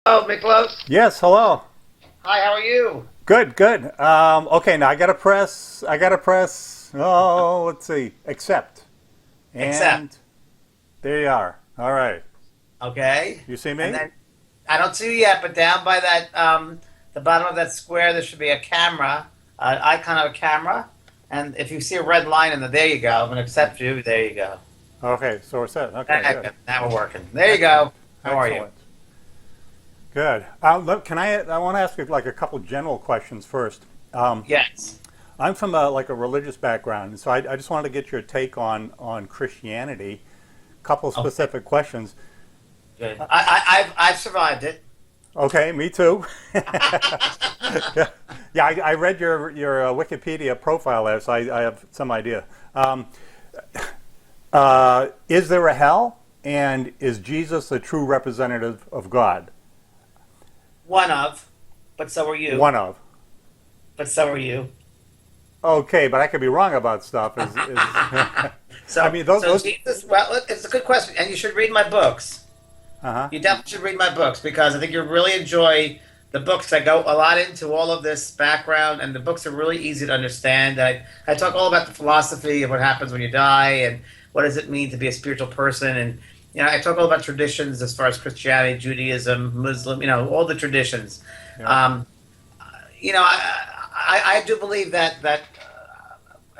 Hello, Miklos. Yes, hello. Hi, how are you? Good, good. Okay, now I gotta press, let's see, accept. Accept. And there you are. All right. Okay. You see And me? then I don't see you yet, but down by that the bottom of that square, there should be a camera, an icon of a camera. And if you see a red line in there you go. I'm gonna accept you. There you go. Okay, so we're set. Okay, good. Now we're working. There you Excellent. go. How are you? Excellent. Good. I want to ask you like a couple general questions first. Um, Yes. I'm from like a religious background, and so I just wanted to get your take on Christianity. Couple Okay. specific questions. Good. I've survived it. Okay, me too. Yeah, yeah. I read your Wikipedia profile there, so I have some idea. Um, is there a hell, and is Jesus a true representative of God? One of, but so are you. One of. But so are you. Okay, but I could be wrong about stuff. I So mean, those. Jesus. Well, look, it's a good question, and you should read my books. Uh-huh. You definitely should read my books because I think you'll really enjoy the books. I go a lot into all of this background, and the books are really easy to understand. I talk all about the philosophy of what happens when you die and what does it mean to be a spiritual person. And I talk all about traditions as far as Christianity, Judaism, Muslim, all the traditions. Yeah. Um, I do believe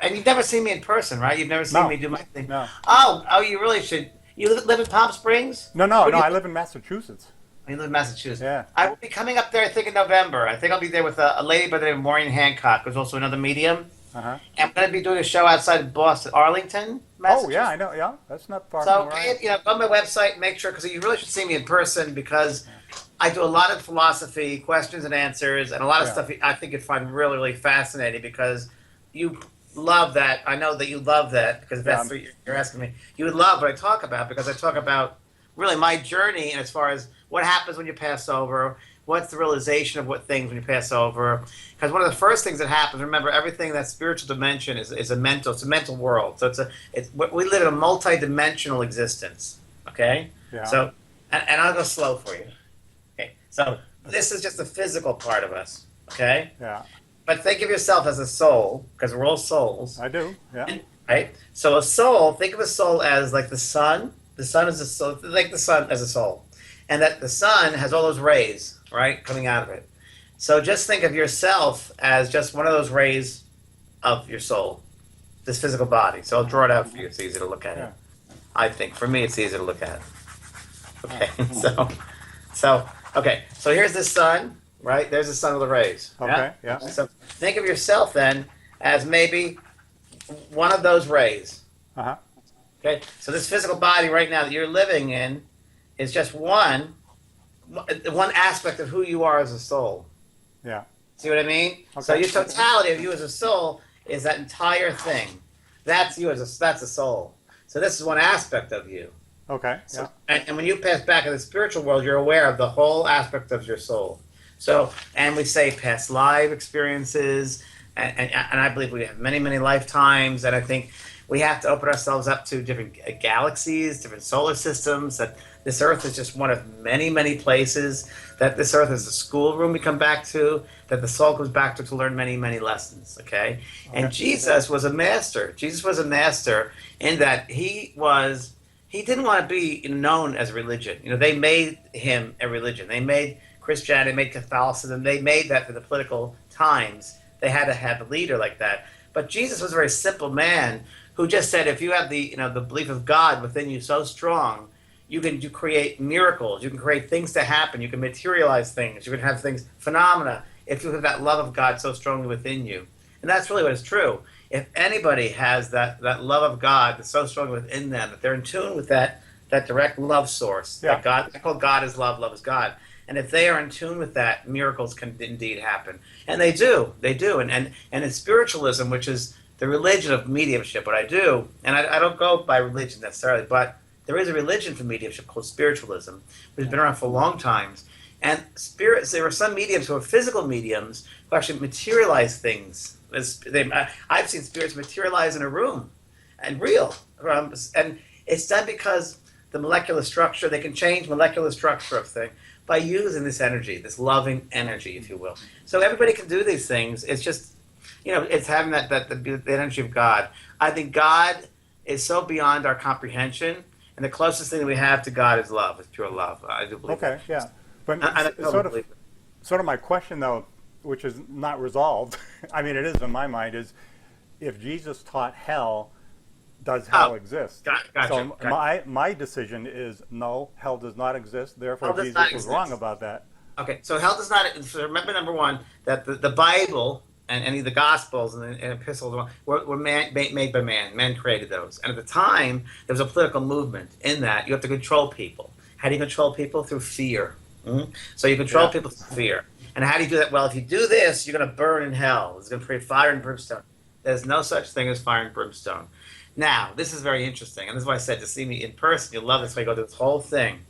and you've never seen me in person, right? You've never seen me No. do my thing. No. Oh, you really should. You live in Palm Springs? No. No. Where No. do I you live in Massachusetts. You live in Massachusetts. Yeah. I will be coming up there, I think, in November. I think I'll be there with a lady by the name of Maureen Hancock, who's also another medium. Uh-huh. And I'm going to be doing a show outside of Boston, Arlington, Oh, yeah. Massachusetts. I know. Yeah, that's not far from So, where I am. go on my website and make sure, because you really should see me in person because I do a lot of philosophy, questions and answers, and a lot of Yeah. stuff I think you'd find really, really fascinating because you love that. I know that you love that because Yeah. that's what you're asking me. You would love what I talk about because I talk about really my journey and as far as what happens when you pass over, what's the realization of what things when you pass over. Because one of the first things that happens, remember, everything that spiritual dimension is it's a mental world. So we live in a multi-dimensional existence. Okay, Yeah. so and I'll go slow for you. Okay, so this is just the physical part of us. Okay, Yeah. but think of yourself as a soul because we're all souls, I do. Yeah. right? So a soul, think of a soul as like the sun. The sun is a soul, like the sun as a soul, and that the sun has all those rays, right, coming out of it. So just think of yourself as just one of those rays of your soul, this physical body. So I'll draw it out for you. It's easy to look at it. Yeah. I think for me, it's easy to look at. Okay, Oh. so here's the sun, right? There's the sun with the rays. Okay. Yeah. So think of yourself then as maybe one of those rays. Uh-huh. Okay, so this physical body right now that you're living in is just one aspect of who you are as a soul. Yeah. See what I mean? So Okay. your totality of you as a soul is that entire thing. That's you that's a soul. So this is one aspect of you. Okay. So, Yeah. and when you pass back in the spiritual world, you're aware of the whole aspect of your soul. So, and we say past life experiences, and I believe we have many, many lifetimes, and I think we have to open ourselves up to different galaxies, different solar systems, that this Earth is just one of many, many places, that this Earth is a schoolroom we come back to, that the soul comes back to learn many, many lessons, okay? And Okay. Jesus was a master. Jesus was a master in that he didn't want to be known as a religion. They made him a religion. They made Christianity, they made Catholicism, they made that for the political times. They had to have a leader like that. But Jesus was a very simple man who just said, if you have the belief of God within you so strong, you create miracles, you can create things to happen, you can materialize things, you can have things, phenomena, if you have that love of God so strongly within you. And that's really what is true. If anybody has that love of God that's so strong within them, that they're in tune with that direct love source, Yeah. that God, I call God is love, love is God. And if they are in tune with that, miracles can indeed happen. And they do. And in spiritualism, which is the religion of mediumship, what I do, and I don't go by religion necessarily, but there is a religion for mediumship called spiritualism, which has been around for long times. And there are some mediums who are physical mediums who actually materialize things. I've seen spirits materialize in a room, and real. And it's done because the molecular structure, they can change molecular structure of things. by using this energy, this loving energy, if you will. So everybody can do these things. It's just, it's having the energy of God. I think God is so beyond our comprehension, and the closest thing that we have to God is love, is pure love. I do believe Okay, that. yeah. But I totally sort of, believe it. sort of my question though, which is not resolved. I mean, it is in my mind. Is if Jesus taught hell, does hell exist? Gotcha. So my decision is no, hell does not exist. Therefore, Hell does Jesus not was exist. wrong about that. Okay, so hell does not. So remember, number one, that the Bible and any of the Gospels and epistles were made by man. Man created those. And at the time, there was a political movement in that you have to control people. How do you control people? Through fear. So you control people through fear. And how do you do that? Well, if you do this, you're going to burn in hell. It's going to create fire and brimstone. There's no such thing as fire and brimstone. Now, this is very interesting. And this is why I said to see me in person, you'll love this. I go through this whole thing.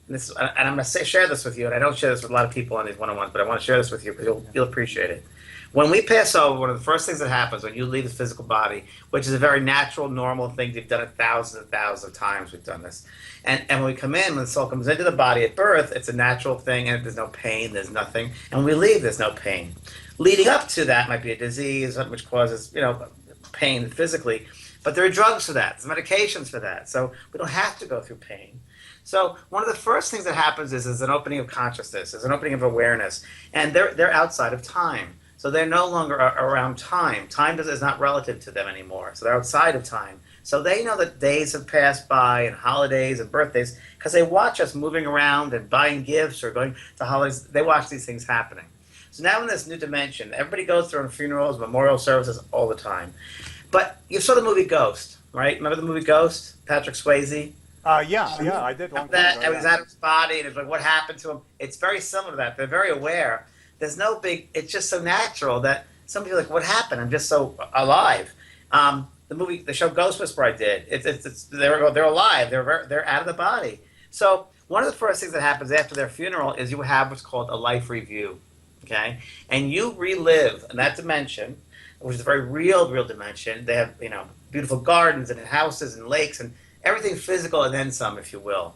And I'm going to share this with you. And I don't share this with a lot of people on these one-on-ones, but I want to share this with you because you'll appreciate it. When we pass over, one of the first things that happens when you leave the physical body, which is a very natural, normal thing, we've done it thousands and thousands of times, we've done this. And when we come in, when the soul comes into the body at birth, it's a natural thing, and there's no pain, there's nothing. And when we leave, there's no pain. Leading up to that might be a disease, which causes, pain physically. But there are drugs for that. There's medications for that. So we don't have to go through pain. So one of the first things that happens is an opening of consciousness, is an opening of awareness. And they're outside of time. So they're no longer around time. Time is not relative to them anymore. So they're outside of time. So they know that days have passed by and holidays and birthdays because they watch us moving around and buying gifts or going to holidays. They watch these things happening. So now in this new dimension, everybody goes through funerals, memorial services all the time. But you saw the movie Ghost, right? Remember the movie Ghost? Patrick Swayze? Yeah, I did. Long time ago, and he's out of his body, and it's like, what happened to him? It's very similar to that. They're very aware. There's no big. It's just so natural that some people are like, what happened? I'm just so alive. The show Ghost Whisperer I did. They're alive. They're out of the body. So one of the first things that happens after their funeral is you have what's called a life review, okay? And you relive in that dimension, which is a very real dimension. They have beautiful gardens and houses and lakes and everything physical and then some, if you will.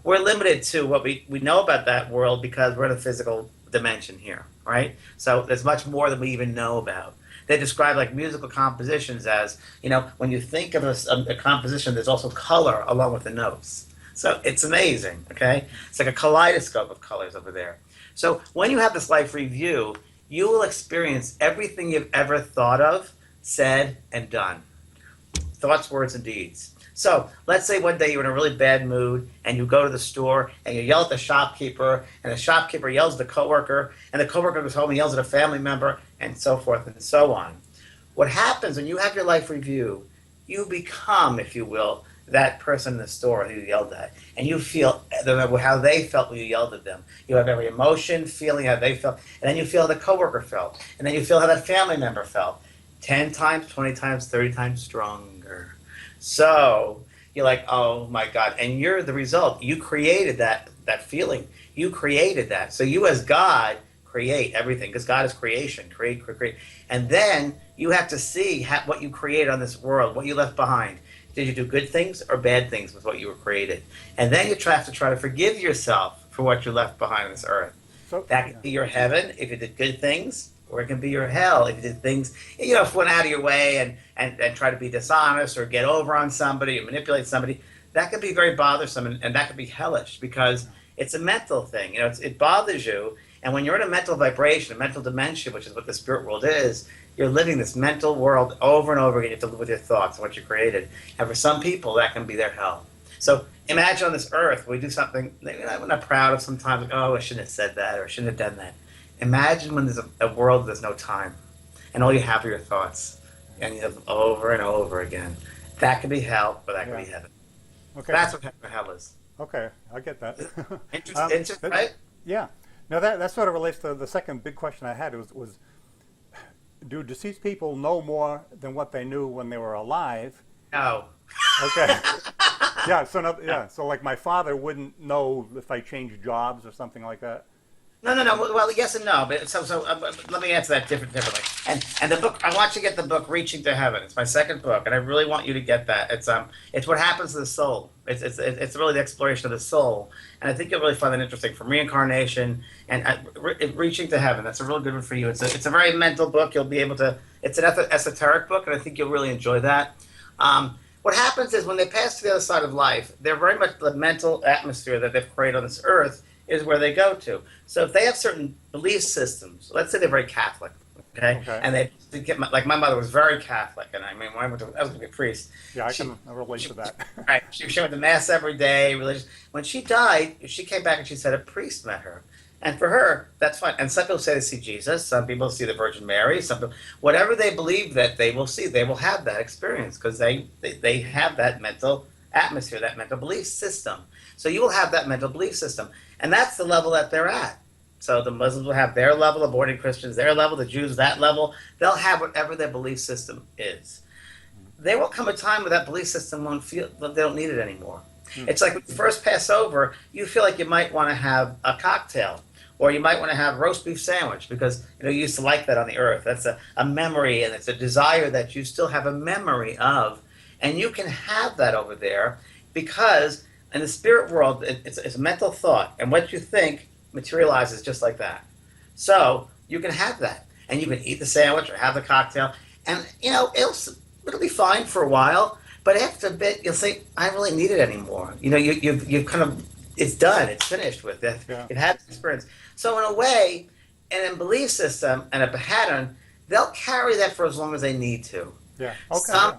We're limited to what we know about that world because we're in a physical dimension here, right? So there's much more than we even know about. They describe like musical compositions as, when you think of a composition, there's also color along with the notes. So it's amazing, okay? It's like a kaleidoscope of colors over there. So when you have this life review, you will experience everything you've ever thought of, said, and done. Thoughts, words, and deeds. So let's say one day you're in a really bad mood and you go to the store and you yell at the shopkeeper and the shopkeeper yells at the coworker and the coworker goes home and yells at a family member and so forth and so on. What happens when you have your life review, you become, if you will, that person in the store who you yelled at. And you feel how they felt when you yelled at them. You have every emotion, feeling how they felt. And then you feel how the coworker felt. And then you feel how that family member felt. 10 times, 20 times, 30 times stronger. So you're like, oh my God. And you're the result. You created that feeling. You created that. So you as God create everything because God is creation. Create. And then you have to see what you created on this world, what you left behind. Did you do good things or bad things with what you were created? And then you have to try to forgive yourself for what you left behind on this earth. So, that could be your heaven if you did good things, or it can be your hell if you did things, if you went out of your way and try to be dishonest or get over on somebody or manipulate somebody. That could be very bothersome and that could be hellish because it's a mental thing. It bothers you. And when you're in a mental vibration, a mental dimension, which is what the spirit world is, you're living this mental world over and over again. You have to live with your thoughts and what you created. And for some people, that can be their hell. So imagine on this earth, we do something we're not proud of sometimes. Like, oh, I shouldn't have said that or I shouldn't have done that. Imagine when there's a world there's no time. And all you have are your thoughts. And you have over and over again. That could be hell, or that could be heaven. Okay. That's what hell is. Okay, I get that. Interesting, right? Yeah. Now that sort of relates to the second big question I had was do deceased people know more than what they knew when they were alive? No. Okay. So like my father wouldn't know if I changed jobs or something like that. No. Well, yes and no, but let me answer that differently. And the book, I want you to get the book "Reaching to Heaven." It's my second book, and I really want you to get that. It's what happens to the soul. It's really the exploration of the soul, and I think you'll really find that interesting, from reincarnation and reaching to heaven. That's a real good one for you. It's a very mental book. You'll be able to. It's an esoteric book, and I think you'll really enjoy that. What happens is when they pass to the other side of life, they're very much the mental atmosphere that they've created on this earth is where they go to. So if they have certain belief systems, let's say they're very Catholic, okay, Okay. and they get like my mother was very Catholic, and I mean, when I was going to be a priest. Yeah, I can relate to that. Right, she went to mass every day, religious. When she died, she came back and she said a priest met her. And for her, that's fine. And some people say they see Jesus. Some people see the Virgin Mary. Some people, whatever they believe that they will see, they will have that experience because they have that mental atmosphere, that mental belief system. So you will have that mental belief system. And that's the level that they're at. So the Muslims will have their level, the born Christians their level, the Jews that level. They'll have whatever their belief system is. There will come a time where that belief system won't feel, they don't need it anymore. It's like when you first pass over, you feel like you might want to have a cocktail, or you might want to have a roast beef sandwich because you used to like that on the earth. That's a memory, and it's a desire that you still have a memory of, and you can have that over there because in the spirit world, it's a mental thought, and what you think materializes just like that. So you can have that, and you can eat the sandwich or have the cocktail, and it'll be fine for a while. But after a bit, you'll say, "I don't really need it anymore." You've kind of, it's done, it's finished with it. Yeah. You've had this experience. So in a way, and in belief system and a pattern, they'll carry that for as long as they need to. Yeah. Okay.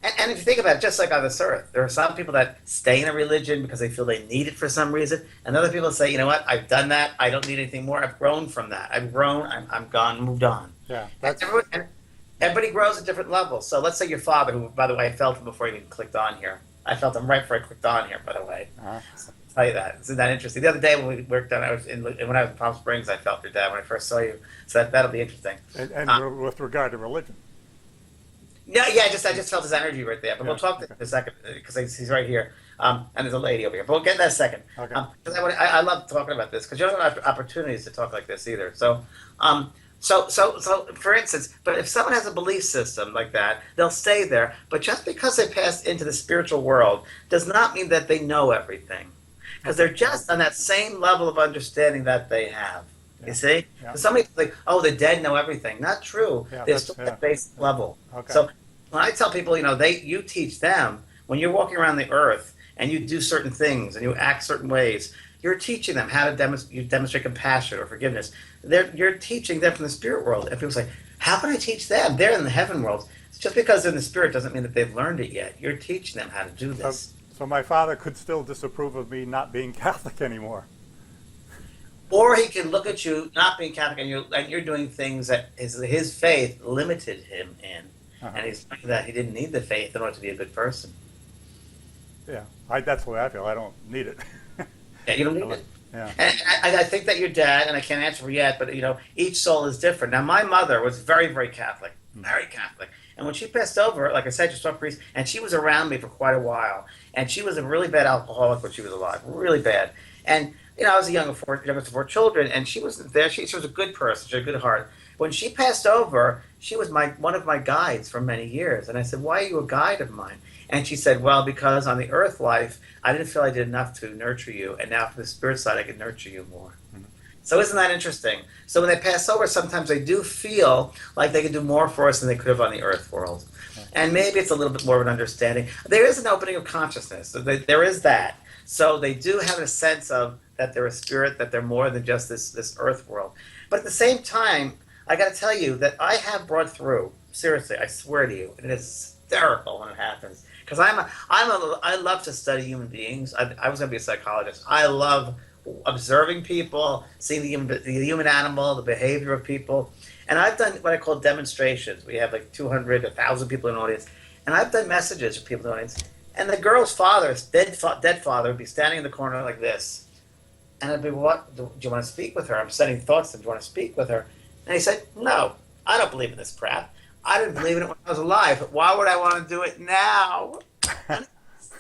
And if you think about it, just like on this earth, there are some people that stay in a religion because they feel they need it for some reason, and other people say, "You know what? I've done that. I don't need anything more. I've grown from that. I've grown. I'm gone. Moved on." Yeah. Everybody grows at different levels. So let's say your father, who, by the way, I felt him before he even clicked on here. I felt him right before I clicked on here, by the way. Uh-huh. So I'll tell you that. Isn't that interesting? The other day when we worked on, when I was in Palm Springs, I felt your dad when I first saw you. So that'll be interesting. And with regard to religion. Yeah, I just felt his energy right there. But Yeah, we'll talk okay. in a second because he's right here. And there's a lady over here. But we'll get in that in a second. Okay. 'Cause I love talking about this because you don't have opportunities to talk like this either. So, for instance, but if someone has a belief system like that, they'll stay there. But just because they passed into the spiritual world does not mean that they know everything, because they're just on that same level of understanding that they have. You see? Yeah. So somebody think, "Oh, the dead know everything." Not true. Yeah, They're that's- still yeah. at base level. Okay. So when I tell people, you teach them when you're walking around the earth and you do certain things and you act certain ways. You're teaching them how to demonstrate compassion or forgiveness. You're teaching them from the spirit world. And people say, "How can I teach them? They're in the heaven world." Just because they're in the spirit doesn't mean that they've learned it yet. You're teaching them how to do this. So my father could still disapprove of me not being Catholic anymore. Or he can look at you not being Catholic and you're doing things that his faith limited him in. Uh-huh. And he's saying that he didn't need the faith in order to be a good person. Yeah. That's the way I feel. I don't need it. Yeah, you don't need it. Yeah. And I think that your dad, and I can't answer for yet, but each soul is different. Now, my mother was very, very Catholic, very Catholic. And when she passed over, like I said, she saw a priest, and she was around me for quite a while. And she was a really bad alcoholic when she was alive, really bad. And I was the youngest of four children, and she was there. She was a good person. She had a good heart. When she passed over, she was one of my guides for many years. And I said, "Why are you a guide of mine?" And she said, "Well, because on the earth life, I didn't feel I did enough to nurture you, and now from the spirit side, I can nurture you more." Mm-hmm. So isn't that interesting? So when they pass over, sometimes they do feel like they can do more for us than they could have on the earth world. And maybe it's a little bit more of an understanding. There is an opening of consciousness. So there is that. So they do have a sense of that they're a spirit, that they're more than just this earth world. But at the same time, I got to tell you that I have brought through, seriously, I swear to you, and it's hysterical when it happens. Because I love to study human beings. I was going to be a psychologist. I love observing people, seeing the human animal, the behavior of people. And I've done what I call demonstrations. We have like 200, 1,000 people in the audience. And I've done messages for people in the audience. And the girl's father, dead father, would be standing in the corner like this. And I'd be, "What? Do you want to speak with her? I'm sending thoughts to him. Do you want to speak with her?" And he said, "No, I don't believe in this crap. I didn't believe in it when I was alive. But why would I want to do it now?" And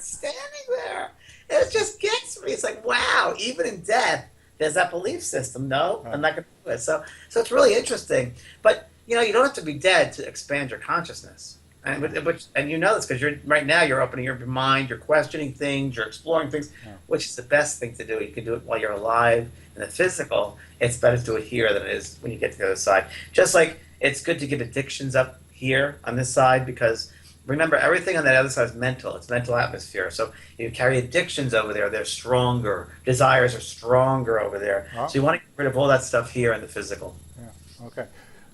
standing there. It just gets me. It's like, wow, even in death, there's that belief system. No, I'm not going to do it. So it's really interesting. But you don't have to be dead to expand your consciousness. And you know this because right now you're opening your mind, you're questioning things, you're exploring things, which is the best thing to do. You can do it while you're alive. In the physical, it's better to do it here than it is when you get to the other side. Just like it's good to give addictions up here on this side because remember, everything on that other side is mental. It's mental atmosphere. So you carry addictions over there. They're stronger. Desires are stronger over there. Oh. So you want to get rid of all that stuff here in the physical. Yeah. Okay.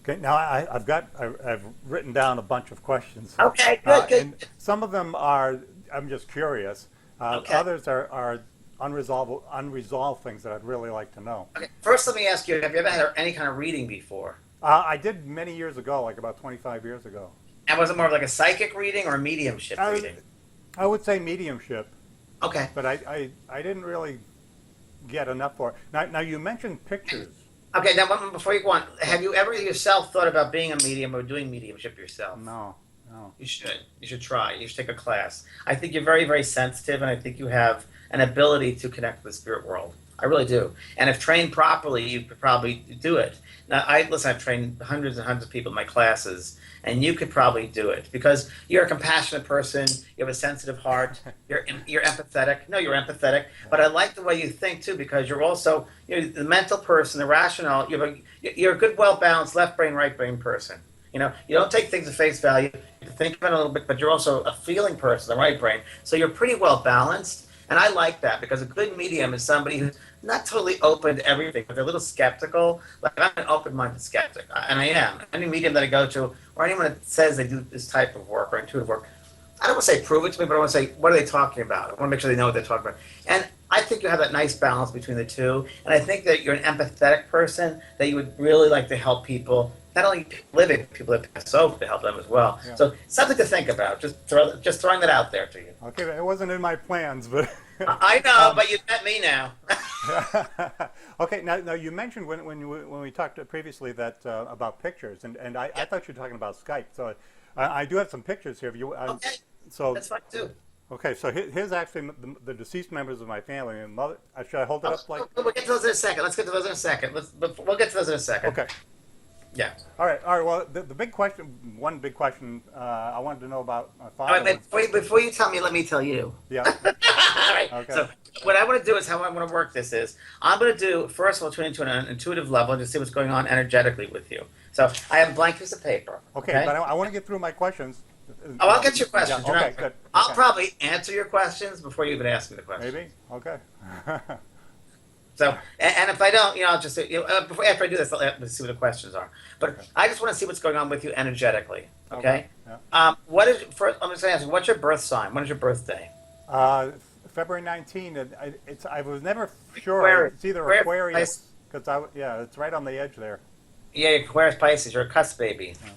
Okay. Now I've written down a bunch of questions. Okay. Good. Good. And some of them are. I'm just curious. Okay. Others are unresolved things that I'd really like to know. Okay. First, let me ask you: have you ever had any kind of reading before? I did many years ago, like about 25 years ago. And was it more of like a psychic reading or a mediumship reading? I would say mediumship. Okay. But I didn't really get enough for it. Now you mentioned pictures. Okay, now before you go on, have you ever yourself thought about being a medium or doing mediumship yourself? No. You should. You should try. You should take a class. I think you're very, very sensitive, and I think you have an ability to connect with the spirit world. I really do. And if trained properly, you could probably do it. Now, I've trained hundreds and hundreds of people in my classes, and you could probably do it because you're a compassionate person. You have a sensitive heart. You're empathetic. No, you're empathetic. But I like the way you think too because you're also the mental person, the rational. You're a good, well-balanced left brain, right brain person. You don't take things at face value. You think about it a little bit, but you're also a feeling person, the right brain. So you're pretty well balanced. And I like that because a good medium is somebody who's not totally open to everything, but they're a little skeptical. Like I'm an open-minded skeptic, and I am. Any medium that I go to, or anyone that says they do this type of work or intuitive work, I don't want to say prove it to me, but I want to say, what are they talking about? I want to make sure they know what they're talking about. And I think you have that nice balance between the two. And I think that you're an empathetic person, that you would really like to help people, not only living, people that pass over, to help them as well. Yeah. So something to think about. Just throwing that out there to you. Okay, it wasn't in my plans, but... I know, but you met me now. Okay, now you mentioned when we talked previously that about pictures, and I thought you were talking about Skype. So I do have some pictures here. If you, okay, so that's fine too. Okay, so here's actually the deceased members of my family. And mother, should I hold it up like? We'll get to those in a second. Let's get to those in a second. We'll get to those in a second. Okay. Yeah. All right. Well, the big question, one big question I wanted to know about my father. All right, before you tell me, let me tell you. Yeah. All right. Okay. So what I want to do is how I want to work this is I'm going to do first of all tune into an intuitive level and just see what's going on energetically with you. So I have a blank piece of paper. Okay. But I want to get through my questions. Oh, I'll get your questions. Yeah, okay. Good. I'll probably answer your questions before you even ask me the question. Maybe. Okay. So, and if I don't, I'll just after I do this, I'll see what the questions are. But okay. I just want to see what's going on with you energetically. Okay. Yeah. What is first? I'm just going to ask you, what's your birth sign? When is your birthday? February 19. I was never sure. Aquarius. It's either Aquarius because it's right on the edge there. Yeah, Aquarius Pisces. You're a cusp baby. Yeah.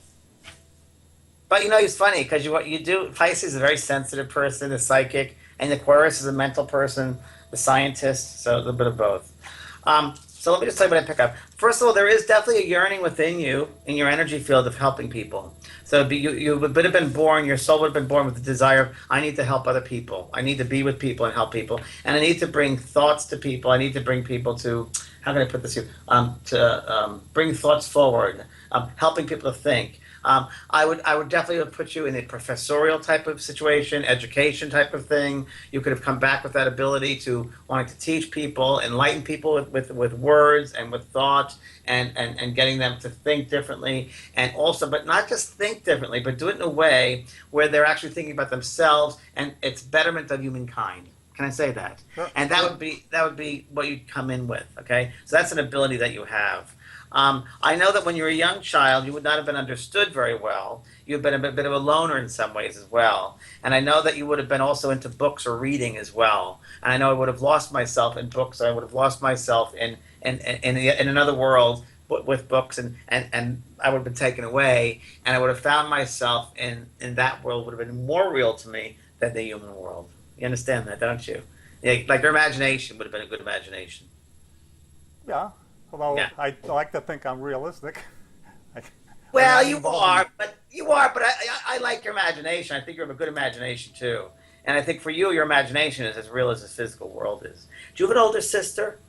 But it's funny because you do. Pisces is a very sensitive person, a psychic, and Aquarius is a mental person, the scientist. So a little bit of both. So let me just tell you what I pick up. First of all, there is definitely a yearning within you in your energy field of helping people. So you would have been born, your soul would have been born with the desire of, I need to help other people. I need to be with people and help people. And I need to bring thoughts to people. I need to bring people to, how can I put this here? Bring thoughts forward, helping people to think. I would definitely put you in a professorial type of situation, education type of thing. You could have come back with that ability to wanting to teach people, enlighten people with words and with thought, and getting them to think differently, and also, but not just think differently, but do it in a way where they're actually thinking about themselves and its betterment of humankind. Can I say that? Sure. And that would be what you'd come in with. Okay, so that's an ability that you have. I know that when you were a young child, you would not have been understood very well. You've been a bit of a loner in some ways as well. And I know that you would have been also into books or reading as well. And I know I would have lost myself in books. I would have lost myself in another world with books, and I would have been taken away. And I would have found myself in that world would have been more real to me than the human world. You understand that, don't you? Like your imagination would have been a good imagination. Yeah. Although I like to think I'm realistic. Well, you are, but I like your imagination. I think you have a good imagination too. And I think for you, your imagination is as real as this physical world is. Do you have an older sister?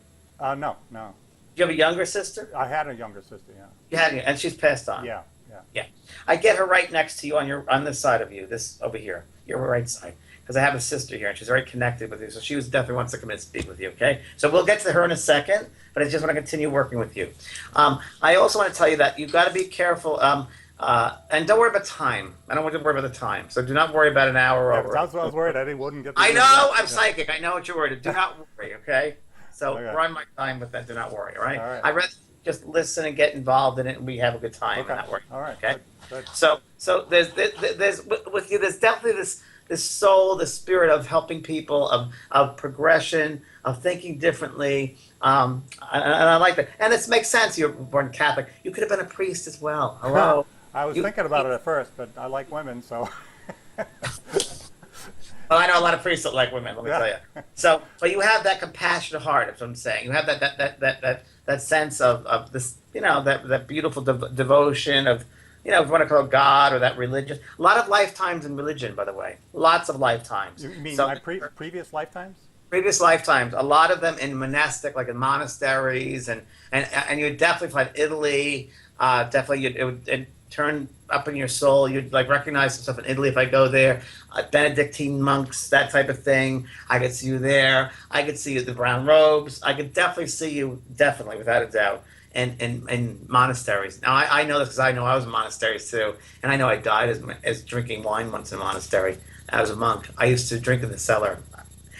No, no. Do you have a younger sister? I had a younger sister. Yeah. You had, and she's passed on. Yeah. Yeah. Yeah, I get her right next to you on this side of you, this over here, your right side, because I have a sister here and she's very connected with you. So she was definitely wants to come in and speak with you. Okay, so we'll get to her in a second, but I just want to continue working with you. I also want to tell you that you've got to be careful. And don't worry about time. I don't want you to worry about the time. So do not worry about an hour Yeah, over. I was worried I wouldn't get. I know I'm psychic. I know what you're worried about. Do not worry. Okay. So Okay. run my time with that. Do not worry. All right. All right. I rather just listen and get involved in it, and we have a good time. Okay. And not worry. All right. Okay. Good. So there's with you. There's definitely this soul, the spirit of helping people, of progression, of thinking differently. And I like that. And this makes sense. You're born Catholic. You could have been a priest as well. Hello. I was thinking about it at first, but I like women, so. Well, I know a lot of priests that like women. Let me tell you. So, but you have that compassionate heart. That's what I'm saying. You have that sense of this, that beautiful devotion of, if you want to call it God or that religion. A lot of lifetimes in religion, by the way. Lots of lifetimes. You mean So, my previous lifetimes? previous lifetimes, a lot of them in monastic, like in monasteries, and you definitely find Italy. Definitely, it would turn up in your soul. You'd like recognize yourself in Italy if I go there. Benedictine monks, that type of thing. I could see you there. I could see you the brown robes. I could definitely see you, definitely, without a doubt, in monasteries. Now, I know this because I know I was in monasteries too, and I know I died as drinking wine once in a monastery. I was a monk. I used to drink in the cellar.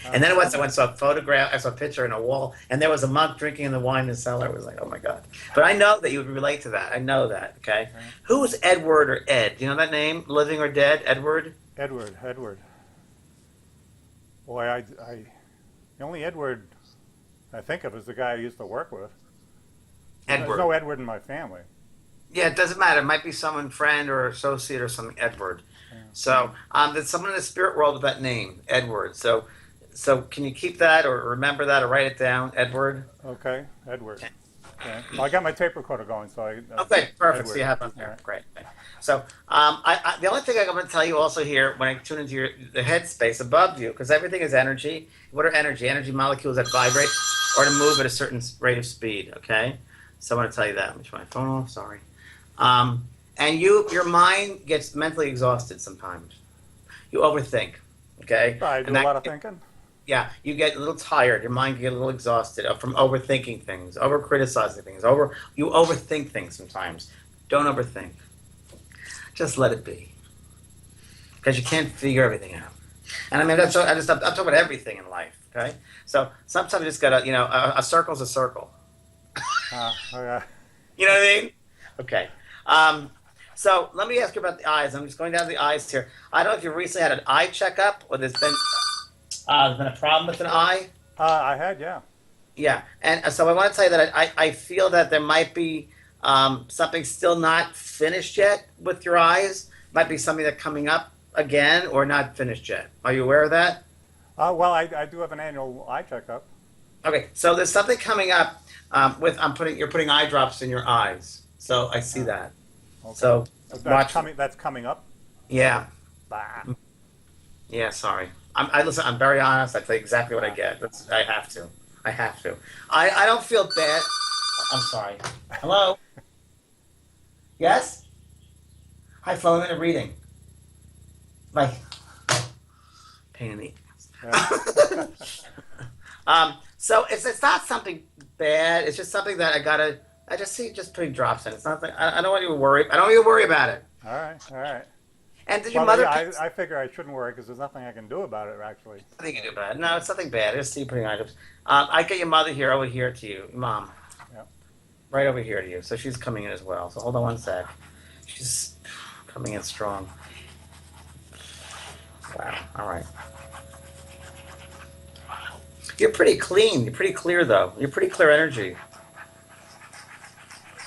And then once I went saw a photograph, I saw a picture in a wall, and there was a monk drinking in the wine in the cellar. I was like, oh my God. But I know that you would relate to that. I know that, okay? Right. Who's Edward or Ed? Do you know that name? Living or dead? Edward? Edward. Boy, the only Edward I think of is the guy I used to work with. Edward. There's no Edward in my family. Yeah, it doesn't matter. It might be someone, friend or associate or something, Edward. Yeah. So there's someone in the spirit world with that name, Edward. So can you keep that or remember that or write it down, Edward? Okay, Edward. Okay. Well, I got my tape recorder going, so okay, perfect. Edward. So you have it there. Right. Great. So the only thing I'm going to tell you also here when I tune into the headspace above you, because everything is energy. What are energy? Energy molecules that vibrate or to move at a certain rate of speed. Okay. So I want to tell you that. Let me turn my phone off. Sorry. And your mind gets mentally exhausted sometimes. You overthink. Okay. I do a lot of thinking. Yeah, you get a little tired. Your mind can get a little exhausted from overthinking things, over criticizing things. You overthink things sometimes. Don't overthink. Just let it be, because you can't figure everything out. And I mean, I'm talking about everything in life. Okay, so sometimes you just gotta, a circle's a circle. Okay. You know what I mean? Okay. So let me ask you about the eyes. I'm just going down the eyes here. I don't know if you recently had an eye checkup or there's been a problem with an eye. I had, yeah. Yeah, and so I want to tell you that I feel that there might be something still not finished yet with your eyes. Might be something that's coming up again or not finished yet. Are you aware of that? Well, I do have an annual eye checkup. Okay, so there's something coming up you're putting eye drops in your eyes. So I see that. Okay. So that's coming up. Yeah. Bah. Yeah. Sorry. Listen. I'm very honest. I tell you exactly what I get. I have to. I don't feel bad. I'm sorry. Hello. Yes. Hi, Flo. I'm in a reading. Like pain in the ass. Yeah. So it's not something bad. It's just something that I just see just putting drops in. It's nothing. I don't want you to worry. I don't want you to worry about it. All right. And did your mother? Yeah, I figure I shouldn't worry because there's nothing I can do about it, actually. Nothing you can do about it. No, it's nothing bad. I just see you putting items. I get your mother here over here to you, Mom. Yeah. Right over here to you. So she's coming in as well. So hold on one sec. She's coming in strong. Wow. All right. You're pretty clean. You're pretty clear, though. You're pretty clear energy.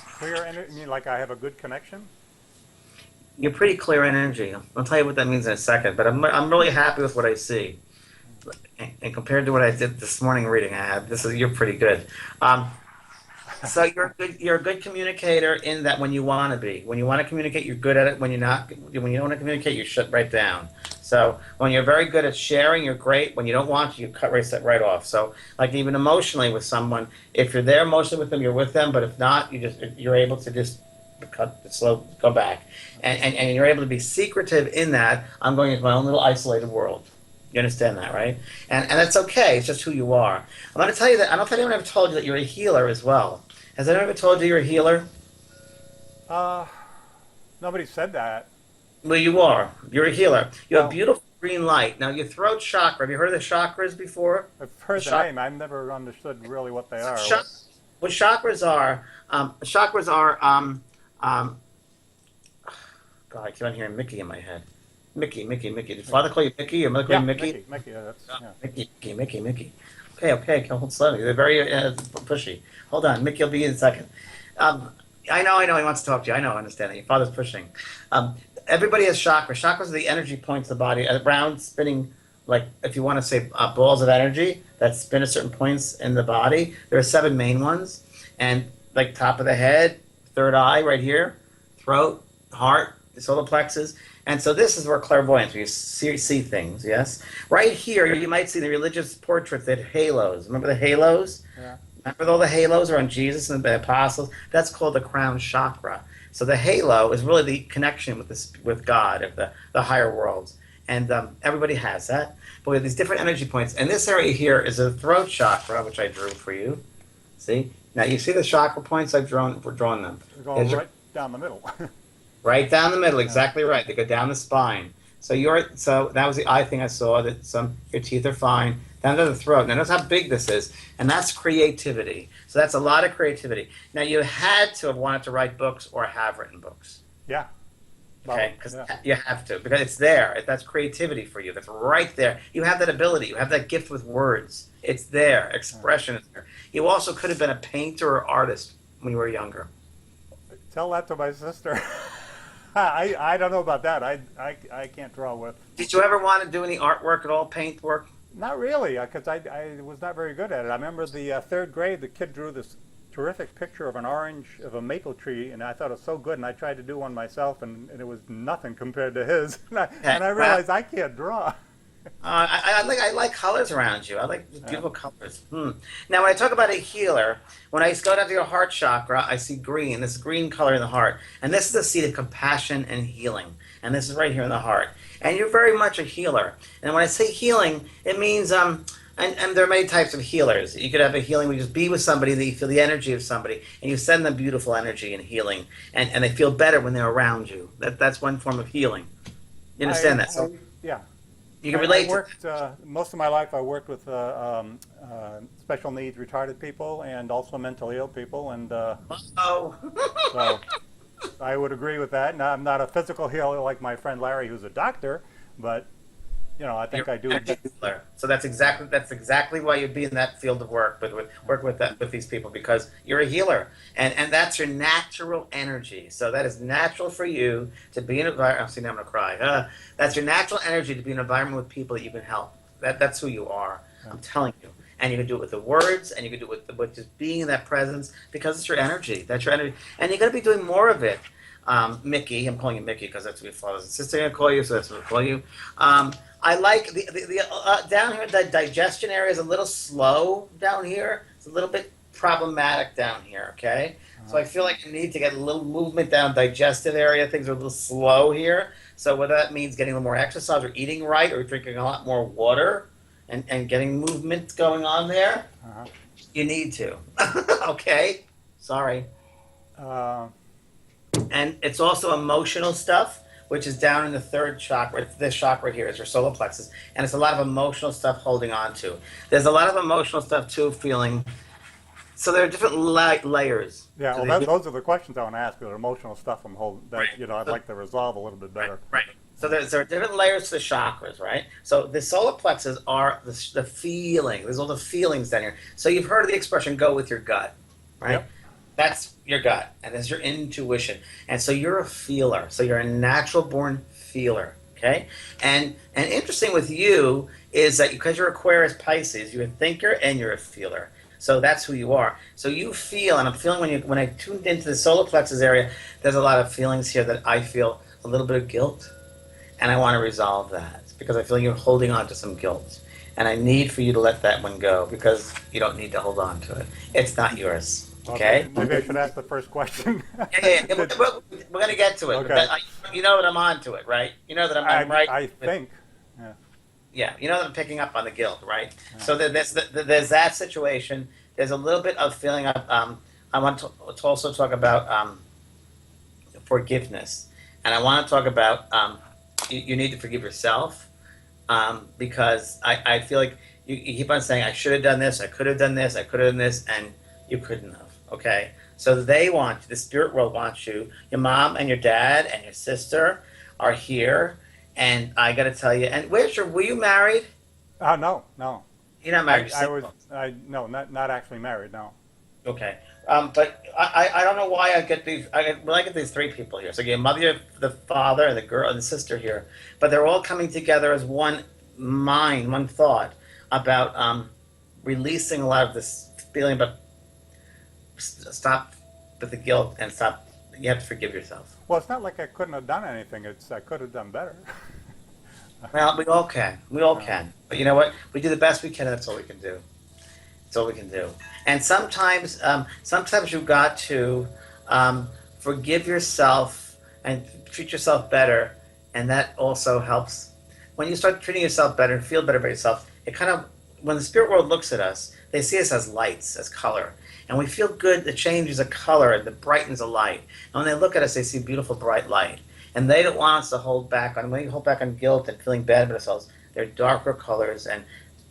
Clear energy? You mean like I have a good connection? You're pretty clear energy. I'll tell you what that means in a second. But I'm really happy with what I see. And compared to what I did this morning reading, you're pretty good. So you're a good communicator in that when you want to be. When you want to communicate, you're good at it. When you don't want to communicate, you shut right down. So when you're very good at sharing, you're great. When you don't want to, you cut right off. So like even emotionally with someone, if you're there emotionally with them, you're with them. But if not, you're able to just go back, and you're able to be secretive in that. I'm going into my own little isolated world. You understand that, right? And that's okay. It's just who you are. I'm going to tell you that I don't know if anyone ever told you that you're a healer as well. Has anyone ever told you you're a healer? Uh, Nobody said that. Well, you are. You're a healer. You have Well, beautiful green light. Now, your throat chakra. Have you heard of the chakras before? I've heard the Chak- name. I've never understood really what they are. Chak- what chakras are. God, I keep on hearing Mickey in my head. Mickey. Did Father call you Mickey or Mother call Yeah, you Mickey? Mickey. Yeah, that's yeah. Mickey. Okay, hold slowly. They're very pushy. Hold on, Mickey will be in a second. Um, I know, he wants to talk to you. I know, I understand that. Your father's pushing. Everybody has chakras. Chakras are the energy points of the body, round spinning, like if you want to say balls of energy that spin at certain points in the body. There are 7 main ones, and like top of the head, third eye right here, throat, heart, solar plexus. And so this is where clairvoyance, where you see things, yes? Right here, you might see the religious portraits that halos. Remember the halos? Yeah. Remember all the halos are on Jesus and the apostles? That's called the crown chakra. So the halo is really the connection with God, of the higher worlds. And everybody has that. But we have these different energy points. And this area here is a throat chakra, which I drew for you. See? Now you see the chakra points I've drawn? We're drawing them. They're going right down the middle. Right down the middle, Yeah. exactly right. They go down the spine. So that was the eye thing I saw, that your teeth are fine. Down to the throat. Now notice how big this is. And that's creativity. So that's a lot of creativity. Now you had to have wanted to write books or have written books. Yeah. Well, Okay? Because yeah. you have to. Because it's there. That's creativity for you. That's right there. You have that ability. You have that gift with words. It's there. Expression is there. You also could have been a painter or artist when you were younger. Tell that to my sister. I don't know about that. I can't draw with. Did you ever want to do any artwork at all, paint work? Not really, because I was not very good at it. I remember the third grade, the kid drew this terrific picture of of a maple tree, and I thought it was so good, and I tried to do one myself, and it was nothing compared to his. And I realized I can't draw. I like colors around you. I like beautiful colors. Now, when I talk about a healer, when I go down to your heart chakra, I see green. This green color in the heart, and this is the seat of compassion and healing. And this is right here in the heart. And you're very much a healer. And when I say healing, it means and there are many types of healers. You could have a healing where you just be with somebody, that you feel the energy of somebody, and you send them beautiful energy and healing, and they feel better when they're around you. That's one form of healing. You understand that? So Yeah. you can relate I worked, most of my life I worked with special needs retarded people and also mentally ill people, and oh. so I would agree with that. Now, I'm not a physical healer like my friend Larry, who's a doctor, but I think I do. So that's exactly why you'd be in that field of work, work with these people, because you're a healer, and that's your natural energy. So that is natural for you to be in an environment. See, now I'm gonna cry. That's your natural energy to be in an environment with people that you can help. That's who you are. I'm telling you. And you can do it with the words, and you can do it with just being in that presence, because it's your energy. That's your energy, and you're gonna be doing more of it. Mickey, I'm calling you Mickey because that's what your father's sister gonna call you, so that's what I'll call you. I like the down here. The digestion area is a little slow down here. It's a little bit problematic down here. Okay, so I feel like you need to get a little movement down digestive area. Things are a little slow here. So whether that means getting a little more exercise, or eating right, or drinking a lot more water, and getting movement going on there, you need to. Okay, sorry. And it's also emotional stuff, which is down in the third chakra. This chakra here is your solar plexus, and it's a lot of emotional stuff holding on to. There's a lot of emotional stuff too, feeling. So there are different layers. Yeah, So well, those are the questions I want to ask you. The emotional stuff I'm holding, that Right. I'd like to resolve a little bit better. Right. So there are different layers to the chakras, right? So the solar plexus are the feeling. There's all the feelings down here. So you've heard of the expression "go with your gut," right? Yep. That's your gut, and that's your intuition. And so you're a feeler. So you're a natural born feeler. Okay? And interesting with you is that because you're Aquarius Pisces, you're a thinker and you're a feeler. So that's who you are. So you feel, and I'm feeling when I tuned into the solar plexus area, there's a lot of feelings here that I feel a little bit of guilt, and I want to resolve that because I feel you're holding on to some guilt. And I need for you to let that one go because you don't need to hold on to it. It's not yours. Okay, Okay? maybe I should ask the first question. Yeah. We're going to get to it. Okay. You know that I'm on to it, right? You know that I'm right. I think. Yeah. Yeah, you know that I'm picking up on the guilt, right? So there's that situation. There's a little bit of feeling of, I want to also talk about forgiveness. And I want to talk about you need to forgive yourself because I feel like you keep on saying, I should have done this, I could have done this, I could have done this, and you couldn't have, okay? So they want you, the spirit world wants you, your mom and your dad and your sister are here, and I got to tell you, and were you married? No. You're not married. No, not actually married. No. Okay. But I don't know why I get these. I get these three people here. So your mother, the father, and the girl, and the sister here. But they're all coming together as one mind, one thought about releasing a lot of this feeling. But stop with the guilt and stop. You have to forgive yourself. Well, it's not like I couldn't have done anything. I could have done better. Well, we all can. We all can. But you know what? We do the best we can. And that's all we can do. That's all we can do. And sometimes you've got to forgive yourself and treat yourself better, and that also helps. When you start treating yourself better and feel better about yourself, it kind of, when the spirit world looks at us, they see us as lights, as color, and we feel good. The changes a color and the brightens a light. And when they look at us, they see beautiful, bright light, and they don't want us to hold back on. When you hold back on guilt and feeling bad about ourselves, they're darker colors, and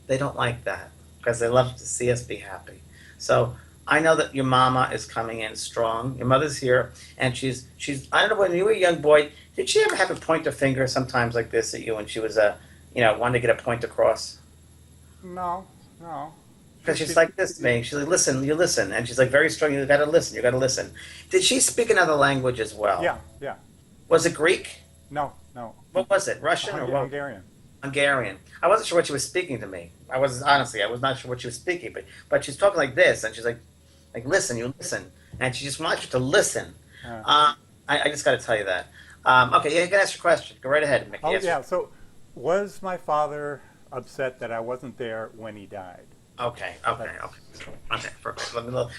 they don't like that because they love to see us be happy. So I know that your mama is coming in strong. Your mother's here, and she's. I don't know, when you were a young boy, did she ever have a pointer finger sometimes like this at you when she was wanted to get a point across? No. Because she's like this to me. She's like, listen, you listen, and she's like very strong. You got to listen. Did she speak another language as well? Yeah. Was it Greek? No. What was it? Russian or what? Hungarian. Hungarian. I wasn't sure what she was speaking to me. I was not sure what she was speaking, but she's talking like this, and she's like listen, you listen, and she just wants you to listen. I just got to tell you that. Okay, yeah, you can ask your question. Go right ahead, Mickey. Oh yeah. So, was my father upset that I wasn't there when he died? Okay. Perfect.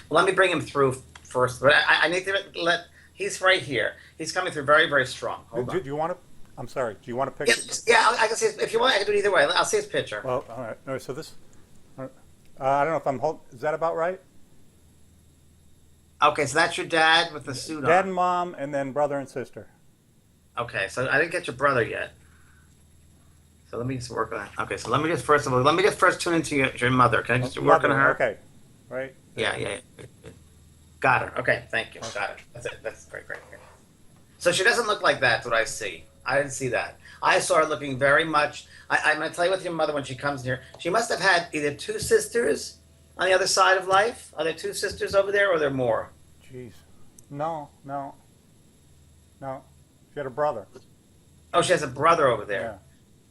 Let me bring him through first, but I need to let. He's right here. He's coming through very, very strong. Hold on. Do you want to? I'm sorry. Do you want to pick? Yeah, I can see. If you want, I can do it either way. I'll see his picture. Well, all right. No, so this. I don't know if I'm holding. Is that about right? Okay, so that's your dad with the suit on. Dad and mom, and then brother and sister. Okay, so I didn't get your brother yet. So let me just work on that. Okay, so let me just first tune into your mother. Can I just work on her? Okay. Right. Yeah. Got her. Okay, thank you. Got it. That's it. That's great. So she doesn't look like that's what I see. I didn't see that. I saw her looking very much. I'm going to tell you with your mother when she comes here. She must have had either two sisters on the other side of life. Are there two sisters over there, or are there more? Jeez. No. She had a brother. Oh, she has a brother over there. Yeah.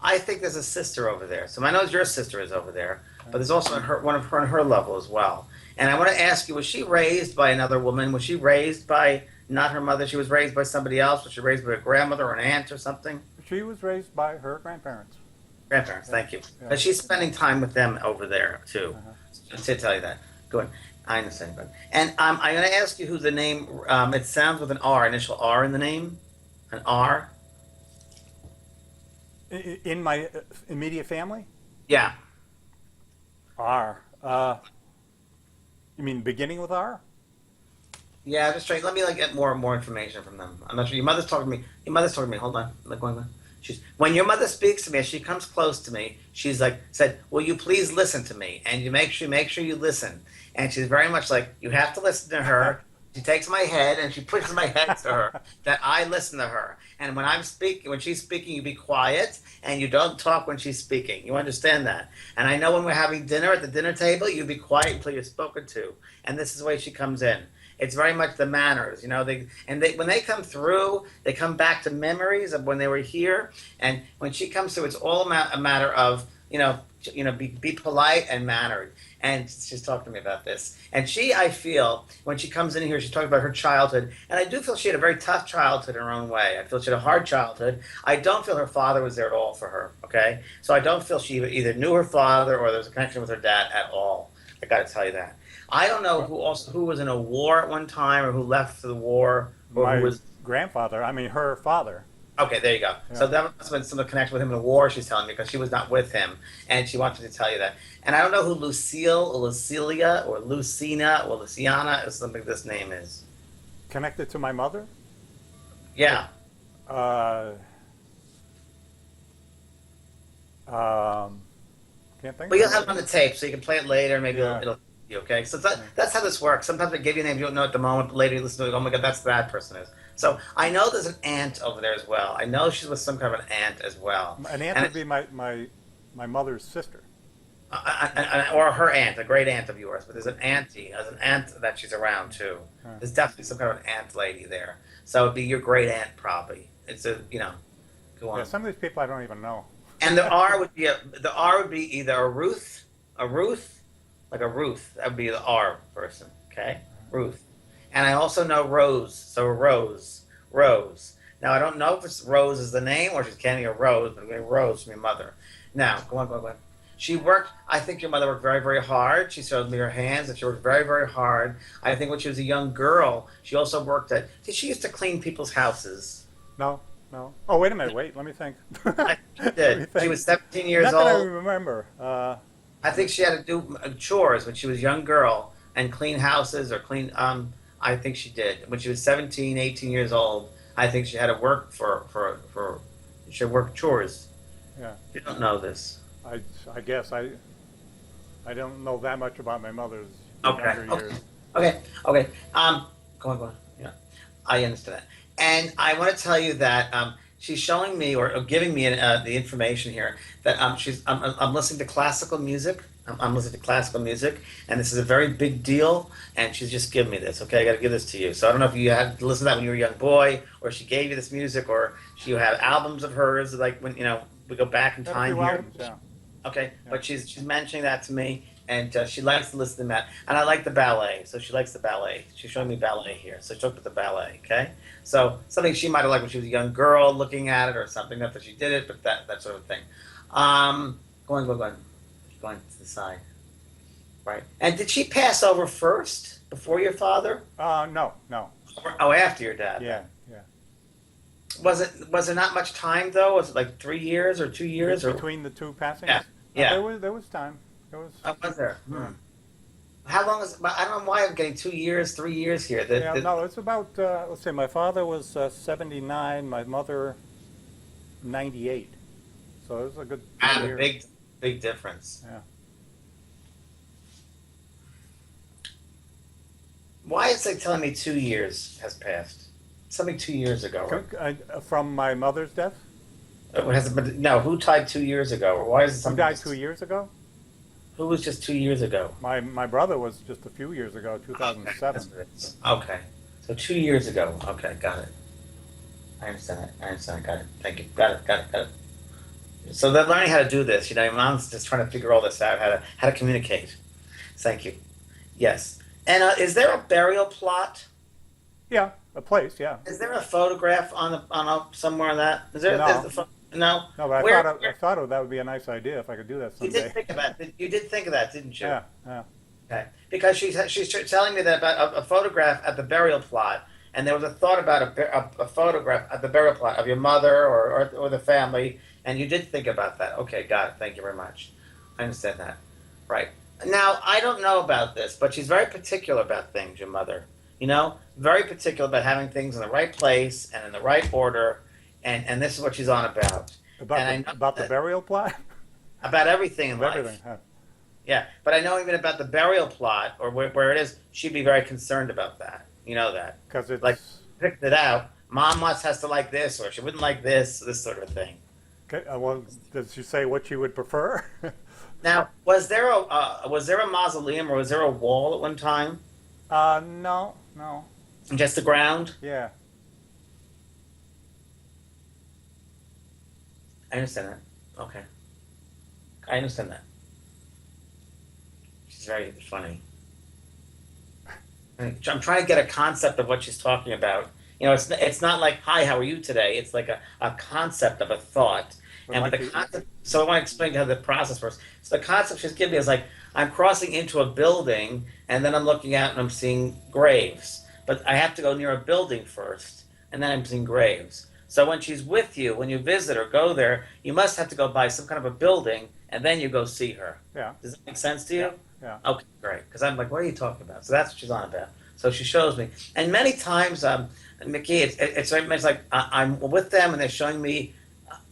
I think there's a sister over there. So I know your sister is over there, but there's also one of her on her level as well. And I want to ask you, was she raised by another woman? Was she raised by not her mother? She was raised by somebody else? Was she raised by a grandmother or an aunt or something? She was raised by her grandparents. Grandparents, thank you. But she's spending time with them over there, too. Just to tell you that. Good. I understand. And I'm going to ask you who the name, it sounds with an R, initial R in the name. An R. In my immediate family? Yeah. R. You mean beginning with R? Yeah, just trying. Let me get more information from them. I'm not sure. Your mother's talking to me. Hold on. When your mother speaks to me, as she comes close to me, she's said, "Will you please listen to me?" And you make sure you listen. And she's very much like, you have to listen to her. She takes my head and she pushes my head to her that I listen to her. And when she's speaking, you be quiet and you don't talk when she's speaking. You understand that? And I know when we're having dinner at the dinner table, you be quiet until you're spoken to. And this is the way she comes in. It's very much the manners, when they come through, they come back to memories of when they were here. And when she comes through, it's all a matter of, be polite and mannered. And she's talking to me about this. And I feel, when she comes in here, she's talking about her childhood. And I do feel she had a very tough childhood in her own way. I feel she had a hard childhood. I don't feel her father was there at all for her. Okay, so I don't feel she either knew her father or there was a connection with her dad at all. I got to tell you that. I don't know who was in a war at one time or who left for the war or who My was. grandfather, I mean her father. Okay, there you go. Yeah. So that must have been some connection with him in the war, she's telling me, because she was not with him, and she wanted to tell you that. And I don't know who Lucille or Lucilia or Lucina or Luciana or something this name is. Connected to my mother? Yeah. Uh, can't think Well, you'll of have it. it on the tape, so you can play it later. Maybe Yeah. it'll be okay. So that's how this works. Sometimes they give you a name you don't know at the moment, but later you listen to it, oh my God, that's that person is. So I know there's an aunt over there as well. I know she's with some kind of an aunt as well. An aunt And would be my mother's sister. or her aunt, a great aunt of yours. But there's an aunt that she's around too. Huh. There's definitely some kind of an aunt lady there. So it'd be your great aunt probably. It's go on. Yeah, some of these people I don't even know. And the R would be either a Ruth, like a Ruth. That would be the R person. Okay, Ruth. And I also know Rose. So Rose. Now I don't know if it's Rose is the name or she's candy a Rose, but I'm getting Rose from your mother. Now go on. She worked. I think your mother worked very, very hard. She showed me her hands, and she worked very, very hard. I think when she was a young girl, she also worked at. She used to clean people's houses. No. Oh, wait a minute. Wait, let me think. I think she Let me did. She think. was 17 years Not that I old. remember. I think she had to do chores when she was a young girl and clean houses or clean. I think she did when she was 17, 18 years old. I think she had to work for. She had work chores. Yeah. You don't know this. I guess I don't know that much about my mother's Okay. younger years. Okay. Go on. Yeah, I understand that. And I want to tell you that she's showing me or giving me the information here that I'm listening to classical music. I'm listening to classical music, and this is a very big deal. And she's just giving me this. Okay, I got to give this to you. So I don't know if you had to listen to that when you were a young boy, or she gave you this music, or you have albums of hers, like when we go back in Got a time few here. albums, yeah. Okay, Yeah. but she's mentioning that to me, and she likes to listen to that. And I like the ballet, so she likes the ballet. She's showing me ballet here, so she talked about the ballet. Okay, so something she might have liked when she was a young girl, looking at it, or something. Not that she did it, but that sort of thing. Go on. Going to the side, right? And did she pass over first before your father? No. Oh, after your dad. Yeah. Was there not much time though? Was it like 3 years or 2 years or? Between the two passings? Yeah. There was time. There was. Oh, was there? Yeah. How long is? I don't know why I'm getting 2 years, 3 years here. No, it's about, let's see, my father was 79, my mother 98. So it was a good a year. big difference. Yeah. Why is it telling me 2 years has passed? Something 2 years ago. Right? From my mother's death? Has it been, no, who died 2 years ago? Or why is it Who something? died 2 years ago? Who was just 2 years ago? My brother was just a few years ago, 2007. That's what it is. Okay. So 2 years ago. Okay, got it. I understand it. Got it. Thank you. Got it. So they're learning how to do this. Your mom's just trying to figure all this out, how to communicate. Thank you. Yes. And is there a burial plot? Yeah, a place, yeah. Is there a photograph somewhere on that? Is there? No. No. No, but I thought that would be a nice idea if I could do that You someday. did think about it. You did think of that, didn't you? Yeah. Okay. Because she's telling me that about a photograph at the burial plot, and there was a thought about a photograph at the burial plot of your mother or the family, and you did think about that. Okay, got it. Thank you very much. I understand that. Right. Now, I don't know about this, but she's very particular about things, your mother. Very particular about having things in the right place and in the right order, and this is what she's on about. About the burial plot? About everything in life. Everything, huh? Yeah, but I know even about the burial plot or where it is, she'd be very concerned about that. You know that. Because it's... Like, picked it out. Mom has to like this, or she wouldn't like this sort of thing. Okay, well, did she say what she would prefer? Now, was there a mausoleum or was there a wall at one time? No. Just the ground? Yeah. I understand that. Okay. I understand that. She's very funny. I'm trying to get a concept of what she's talking about. It's not like, "Hi, how are you today?" It's like a concept of a thought. But And with like the concept, so I want to explain how the process works. So the concept she's giving me is like, I'm crossing into a building, and then I'm looking out and I'm seeing graves. But I have to go near a building first, and then I'm seeing graves. So when she's with you, when you visit or go there, you must have to go by some kind of a building, and then you go see her. yeah, Does that make sense to you? yeah, yeah. Okay, great. Because I'm like, what are you talking about? So that's what she's on about. So she shows me, and many times, Mickey, it's like I'm with them, and they're showing me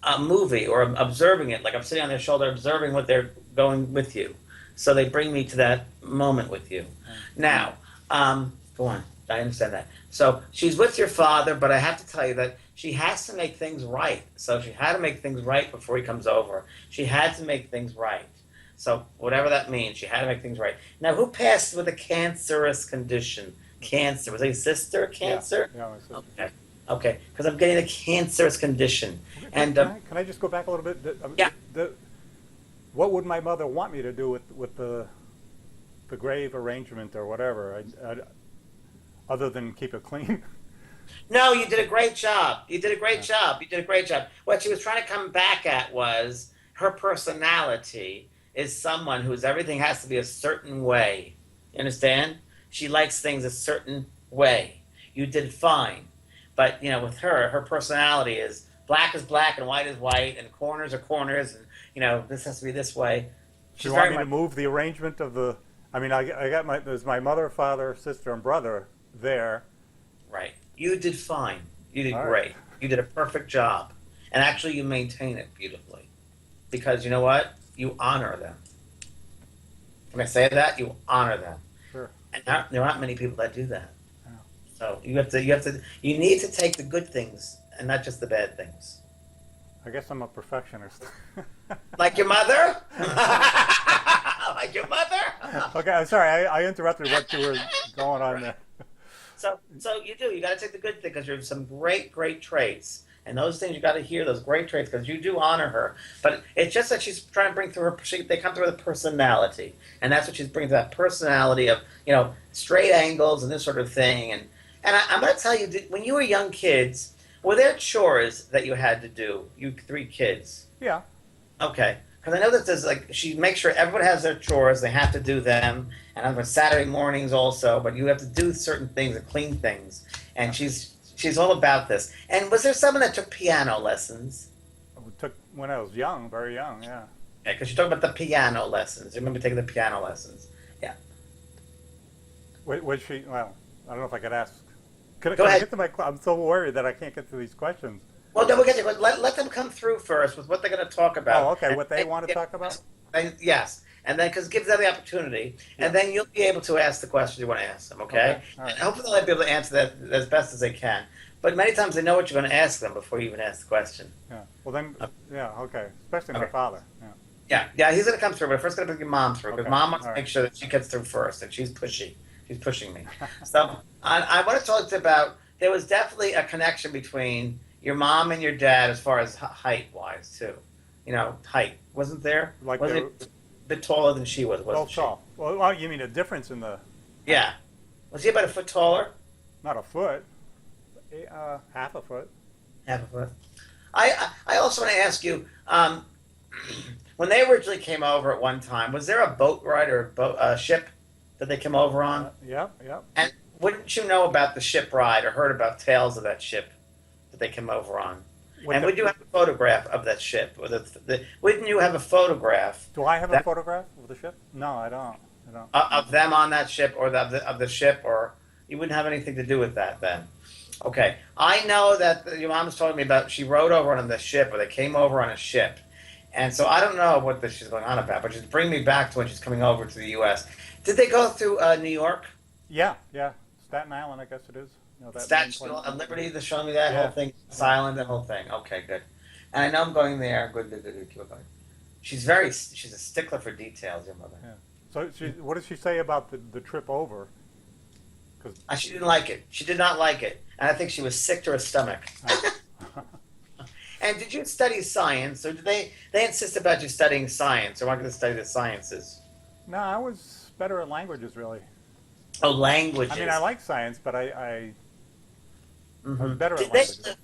a movie, or I'm observing it. Like I'm sitting on their shoulder, observing what they're going with you. So they bring me to that moment with you. Now, go on. I understand that. So she's with your father, but I have to tell you that she has to make things right. So she had to make things right before he comes over. She had to make things right. So whatever that means, she had to make things right. Now, who passed with a cancerous condition? Cancer. Was it his sister? Cancer? Yeah, my sister. Okay. Okay. Because I'm getting a cancerous condition. And Can I just go back a little bit? Yeah. What would my mother want me to do with the grave arrangement or whatever, other than keep it clean? No, you did a great job. You did a great job. You did a great job. What she was trying to come back at was her personality is someone whose everything has to be a certain way. You understand? She likes things a certain way. You did fine. But, with her personality is black and white is white, and corners are corners, and, this has to be this way. Do you want me to move the arrangement of the... I mean, I got there's my mother, father, sister, and brother there. Right. You did fine. You did All great. right. You did a perfect job. And actually, you maintain it beautifully. Because you know what? You honor them. When I say that, you honor them. Sure. And there aren't many people that do that. Yeah. So you need to take the good things and not just the bad things. I guess I'm a perfectionist. Like your mother? Like your mother? Okay, I'm sorry. I interrupted what you were going on there. So you do. You got to take the good thing because you have some great, great traits. And those things you got to hear, those great traits, because you do honor her. But it's just that she's trying to bring through they come through with a personality. And that's what she's bringing to that personality of, straight angles and this sort of thing. And I'm going to tell you, when you were young kids, were there chores that you had to do, you 3 kids? Yeah. Okay. Because I know that there's she makes sure everyone has their chores, they have to do them. And on Saturday mornings also, but you have to do certain things and clean things. And she's all about this. And was there someone that took piano lessons? Took when I was young, very young, yeah. Yeah, because you're talking about the piano lessons. You remember taking the piano lessons? Yeah. Was she? Well, I don't know if I could ask. Can Go I ahead. get to I'm so worried that I can't get to these questions. Well, then we'll get to let them come through first with what they're going to talk about. Oh, okay. What they want to talk about? Yes. And then, because it gives them the opportunity, and then you'll be able to ask the questions you want to ask them, okay? All right. And hopefully they'll be able to answer that as best as they can. But many times they know what you're going to ask them before you even ask the question. Yeah. Well, then, yeah, okay. Especially my father. Yeah. Yeah, he's going to come through, but first going to bring your mom through, because Okay. mom wants to All make right. sure that she gets through first, and she's pushy. She's pushing me. So I want to talk about, there was definitely a connection between your mom and your dad as far as height-wise, too. Height. Wasn't there? Like wasn't it a bit taller than she was, wasn't she? tall. Well, you mean a difference in the... Yeah. Was he about a foot taller? Not a foot. Half a foot. Half a foot. I also want to ask you, when they originally came over at one time, was there a boat ride or a ship that they came over on? Yep. And wouldn't you know about the ship ride or heard about tales of that ship that they came over on? And would you have a photograph of that ship? Wouldn't you have a photograph? Do I have a photograph of the ship? No, I don't. Of them on that ship or of the ship, or you wouldn't have anything to do with that then? Okay. I know that your mom was telling me about, she rode over on the ship, or they came over on a ship. And so I don't know what she's going on about, but just bring me back to when she's coming over to the U.S. Did they go through New York? Yeah. Staten Island, I guess it is. That Statue of Liberty, they're showing me that whole thing, Island, the whole thing. Okay, good. And I know I'm going there. Good. Keep it going. She's a stickler for details, your mother. Yeah. So what did she say about the trip over? She didn't like it. She did not like it. And I think she was sick to her stomach. And did you study science, or did they insist about you studying science, or wanted to study the sciences? No, I was better at languages, really. Oh, I mean, I languages. like science, but I was Hmm. better at Did they languages. live,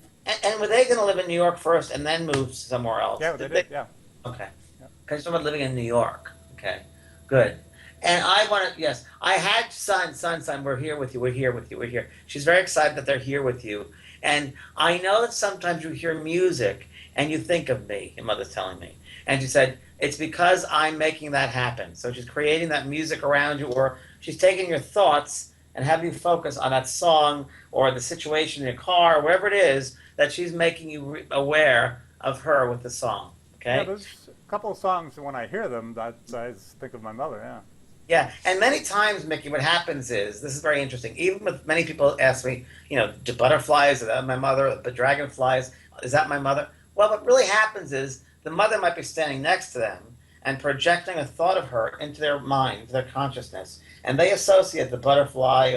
and were they going to live in New York first and then move somewhere else? Yeah, they Did they? did. Yeah. Okay. Yeah. Because someone living in New York. Okay. Good. And I want to, yes, I had son, we're here with you, we're here with you, we're here. She's very excited that they're here with you. And I know that sometimes you hear music and you think of me, your mother's telling me. And she said, it's because I'm making that happen. So she's creating that music around you, or she's taking your thoughts and having you focus on that song or the situation in your car, wherever it is, that she's making you aware of her with the song. Yeah, Okay? there's a couple of songs when I hear them that I think of my mother. Yeah. Yeah, and many times, Mickey, what happens is this is very interesting. Even with many people ask me, do butterflies, is that my mother? The dragonflies, is that my mother? Well, what really happens is the mother might be standing next to them and projecting a thought of her into their mind, into their consciousness, and they associate the butterfly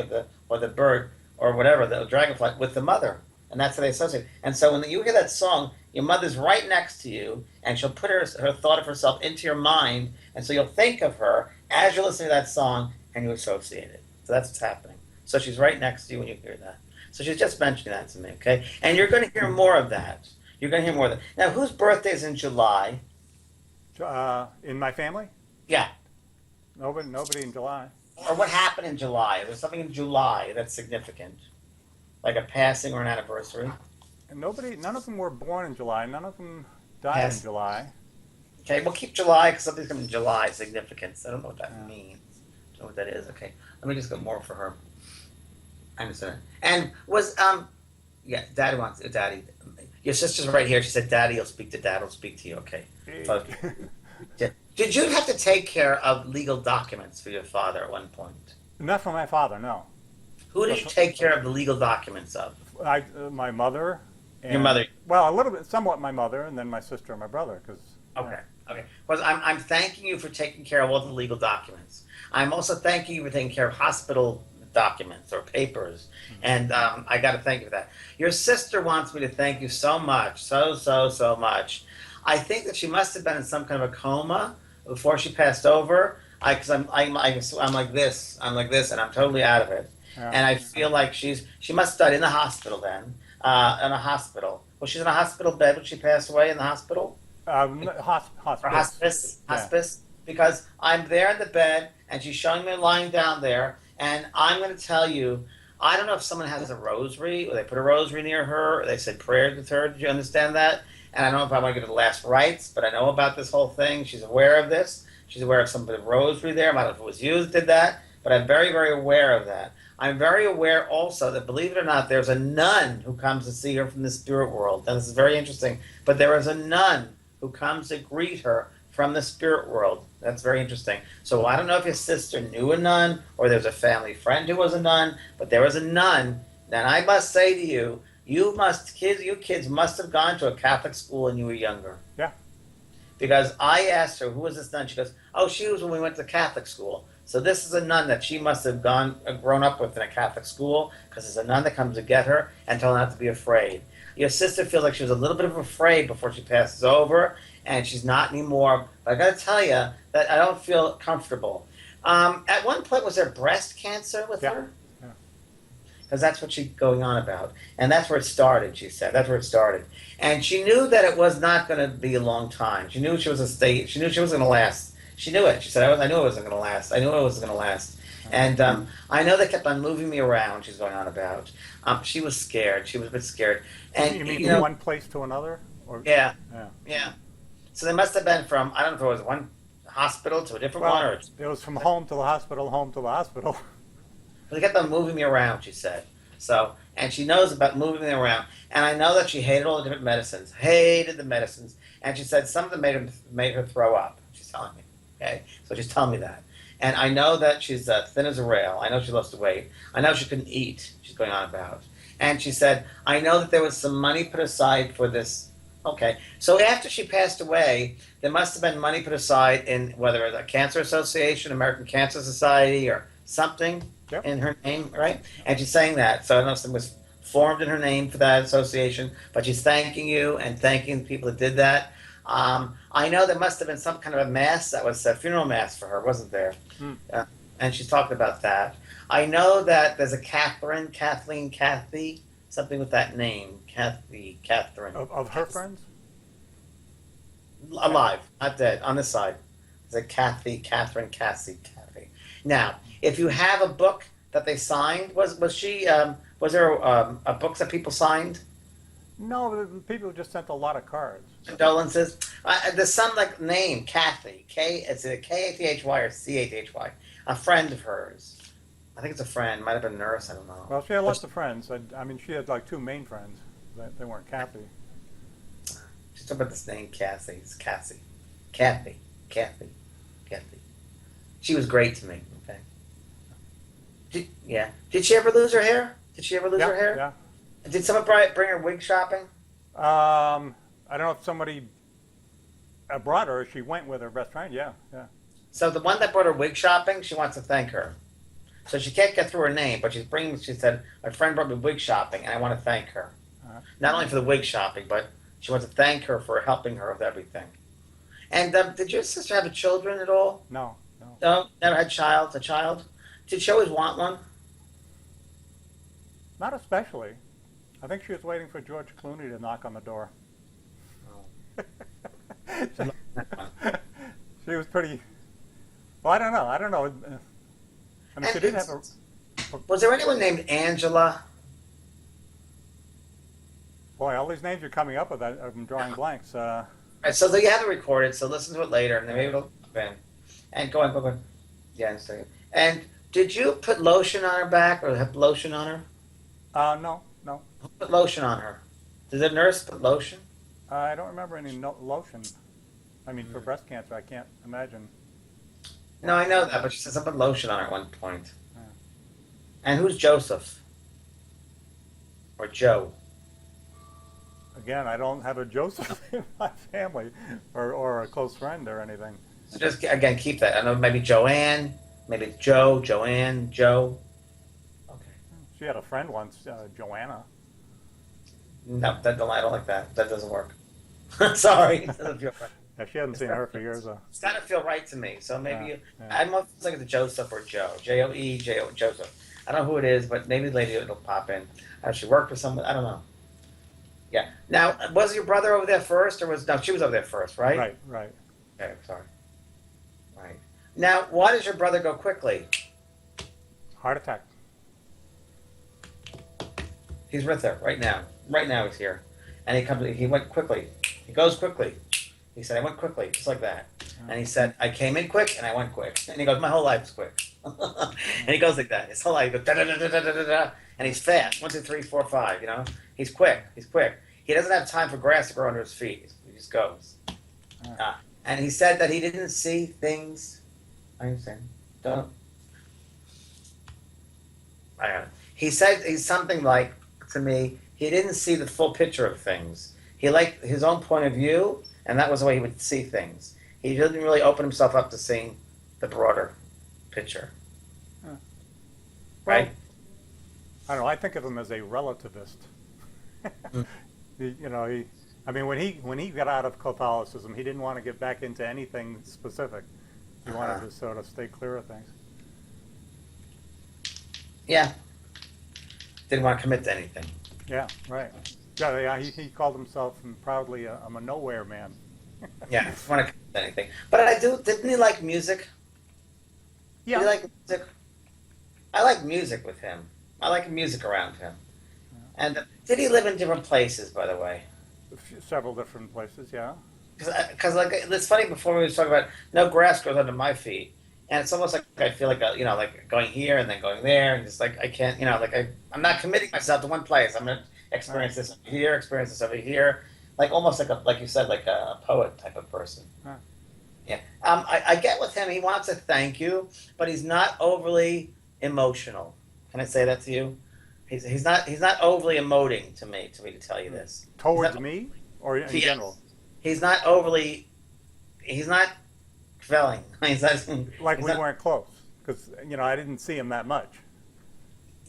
or the bird or whatever, the dragonfly, with the mother, and that's how they associate. And so when you hear that song, your mother's right next to you, and she'll put her thought of herself into your mind, and so you'll think of her as you're listening to that song, and you associate it. So that's what's happening. So she's right next to you when you hear that. So she's just mentioning that to me, okay? And you're going to hear more of that. You're going to hear more of that. Now, whose birthday is in July? In my family, Yeah. nobody in July. Or what happened in July? There's something in July that's significant, like a passing or an anniversary. And none of them were born in July. None of them died in Pass. July. Okay, we'll keep July because something's coming in July, significance. I don't know what that Yeah. means. I don't know what that is. Okay, let me just get more for her. I understand. And yeah, Daddy. Your sister's right here. She said, Daddy will speak to Dad, will speak to you. Okay. So, did you have to take care of legal documents for your father at one point? Not for my father, no. Who did you take care of the legal documents of? My mother. And, Your mother. Well, a little bit, somewhat my mother, and then my sister and my brother. Because Okay. Okay. Well, I'm thanking you for taking care of all the legal documents. I'm also thanking you for taking care of hospital documents or papers, and I got to thank you for that. Your sister wants me to thank you so much, so much. I think that she must have been in some kind of a coma before she passed over. Because I'm like this, and I'm totally out of it. Yeah. And I feel like she must have died in the hospital then, in a hospital. Was she in a hospital bed when she passed away in the hospital? Hospice. Or hospice, Yeah. hospice, because I'm there in the bed and she's showing me lying down there, and I'm going to tell you, I don't know if someone has a rosary or they put a rosary near her or they said prayers with her. Did you understand that? And I don't know if I want to give her the last rites, but I know about this whole thing. She's aware of this. She's aware of some bit of rosary there. I don't know if it was you that did that, but I'm very, very aware of that. I'm very aware also that, believe it or not, there's a nun who comes to see her from the spirit world. And this is very interesting. But there is a nun who comes to greet her from the spirit world. That's very interesting. So I don't know if your sister knew a nun or there's a family friend who was a nun, but there was a nun. And I must say to you, you kids must have gone to a Catholic school when you were younger. Yeah. Because I asked her, who was this nun? She goes, oh, she was when we went to Catholic school. So this is a nun that she must have grown up with in a Catholic school, because it's a nun that comes to get her and tell her not to be afraid. Your sister feels like she was a little bit of afraid before she passes over, and she's not anymore. But I got to tell you that I don't feel comfortable. At one point, was there breast cancer with her? Yeah. Because that's what she's going on about. And that's where it started, she said. That's where it started. And she knew that it was not going to be a long time. She knew she was she knew she was going to last. She knew it. She said, I knew it wasn't going to last. I knew it wasn't going to last. And I know they kept on moving me around, she's going on about. She was scared. She was a bit scared. And, You mean from one place to another? Or, yeah, yeah. yeah. So they must have been from, I don't know if it was one hospital to a different one, or It was from home to the hospital, home to the hospital. they kept on moving me around, she said. So, and she knows about moving me around. And I know that she hated all the different medicines, hated the medicines. And she said some of them made her throw up, she's telling me. Okay? So she's telling me that. And I know that she's thin as a rail. I know she lost weight. I know she couldn't eat, she's going on about. And she said, I know that there was some money put aside for this. Okay. So after she passed away, there must have been money put aside in whether it was a Cancer Association, American Cancer Society, or something Yep. in her name, right? And she's saying that. So I don't know if it was formed in her name for that association, but she's thanking you and thanking the people that did that. I know there must have been some kind of a mass that was a funeral mass for her, wasn't there? Hmm. Uh, and she's talking about that. I know that there's a Catherine, Kathleen, Kathy, something with that name, Kathy, Catherine. Of her friends? Alive, not dead, on this side. There's a Kathy, Catherine, Cassie, Kathy. Now, if you have a book that they signed, was she, was there a book that people signed? No, the people just sent a lot of cards. Condolences. There's some like name, Kathy, is it Kathy or Chathy? A friend of hers. I think it's a friend, might have been a nurse, I don't know. Well, she had lots of friends. I mean, she had like two main friends. They weren't Kathy. She's talking about this name, Cassie. It's Cassie. Kathy. Kathy. Kathy. She was great to me, okay? Yeah. Did she ever lose her hair? Did she ever lose her hair? Yeah. Did someone bring her wig shopping? I don't know if somebody brought her. She went with her best friend. Yeah, yeah. So the one that brought her wig shopping, she wants to thank her. So she can't get through her name, but she said, my friend brought me wig shopping, and I want to thank her. Not only for the wig shopping, but she wants to thank her for helping her with everything. And did your sister have children at all? No, no. No? Never had a child? Did she always want one? Not especially. I think she was waiting for George Clooney to knock on the door. She was pretty. Well, I don't know. I mean, she did have a. Was there anyone named Angela? Boy, all these names you're coming up with, I'm drawing blanks. Right, so you have it recorded, so listen to it later, and then maybe it'll come in. And go on. Yeah, in a second. And did you put lotion on her back, or have lotion on her? No. Who put lotion on her? Did the nurse put lotion? I don't remember any lotion. I mean, for breast cancer, I can't imagine. No, I know that, but she said something lotion on her at one point. Yeah. And who's Joseph? Or Joe? Again, I don't have a Joseph in my family, or a close friend or anything. So just, again, keep that. I know maybe Joanne, maybe Joe, Joanne, Joe. Okay. She had a friend once, Joanna. No, I don't like that. That doesn't work. Sorry. It doesn't feel right. Yeah, she hasn't seen her for years. It's got to feel right to me. So maybe Yeah. I'm almost like it's Joseph or Joe. Joe, Joseph. I don't know who it is, but maybe later it'll pop in. She worked with someone. I don't know. Yeah. Now, was your brother over there first, or she was over there first, right? Right. Okay, sorry. Right. Now, why does your brother go quickly? Heart attack. He's right there, right now. Right now he's here. And he went quickly. He goes quickly. He said, I went quickly, just like that. And he said, I came in quick and I went quick. And he goes, my whole life's quick. And he goes like that. His whole life goes da-da-da-da-da-da-da. And he's fast. 1, 2, 3, 4, 5, you know? He's quick. He doesn't have time for grass to grow under his feet. He just goes. And he said that he didn't see things. I understand. Don't. I got it. He said he's something like, to me, he didn't see the full picture of things. He liked his own point of view, and that was the way he would see things. He didn't really open himself up to seeing the broader picture. Well, Right? I don't know. I think of him as a relativist. I mean, when he got out of Catholicism, he didn't want to get back into anything specific. He wanted to sort of stay clear of things. Yeah. Didn't want to commit to anything. Yeah, right. Yeah, he called himself proudly, I'm a nowhere man. Yeah, didn't want to commit to anything. But didn't he like music? Yeah. Did he like music? I like music with him. I like music around him. And did he live in different places, by the way? Several different places, yeah. Because like it's funny. Before we was talking about no grass grows under my feet, and it's almost like I feel like like going here and then going there, and just like I can't, I'm not committing myself to one place. I'm gonna experience this over here, experience this over here, like almost like you said, like a poet type of person. Huh. Yeah. I get with him. He wants to thank you, but he's not overly emotional. Can I say that to you? He's not overly emoting to me to tell you this. Towards me or in general? He's not feeling. Like we weren't close because I didn't see him that much.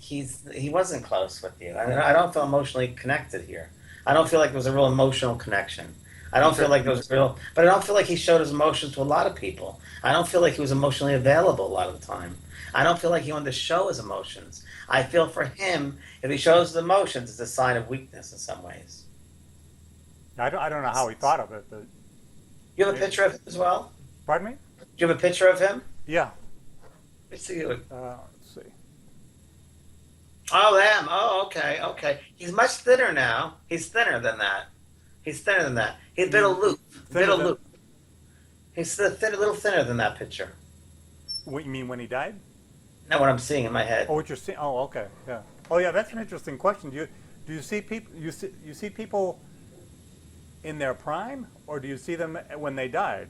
he wasn't close with you. I don't feel emotionally connected here. I don't feel like there was a real emotional connection. I don't feel like there was real, but I don't feel like he showed his emotions to a lot of people. I don't feel like he was emotionally available a lot of the time. I don't feel like he wanted to show his emotions. I feel for him, if he shows his emotions, it's a sign of weakness in some ways. I don't know how he thought of it, but You have a picture of him as well? pardon me? Do you have a picture of him? Yeah. Let's see. Let's see. Oh, them. Oh, okay, okay. He's much thinner now. He's thinner than that. He's thinner than that. He's a bit aloof. Bit aloof. He's a little thinner than that picture. What you mean when he died? Not what I'm seeing in my head. Oh, what you're seeing? Oh, okay, yeah. Oh, yeah. That's an interesting question. Do you see people? You see people in their prime, or do you see them when they died,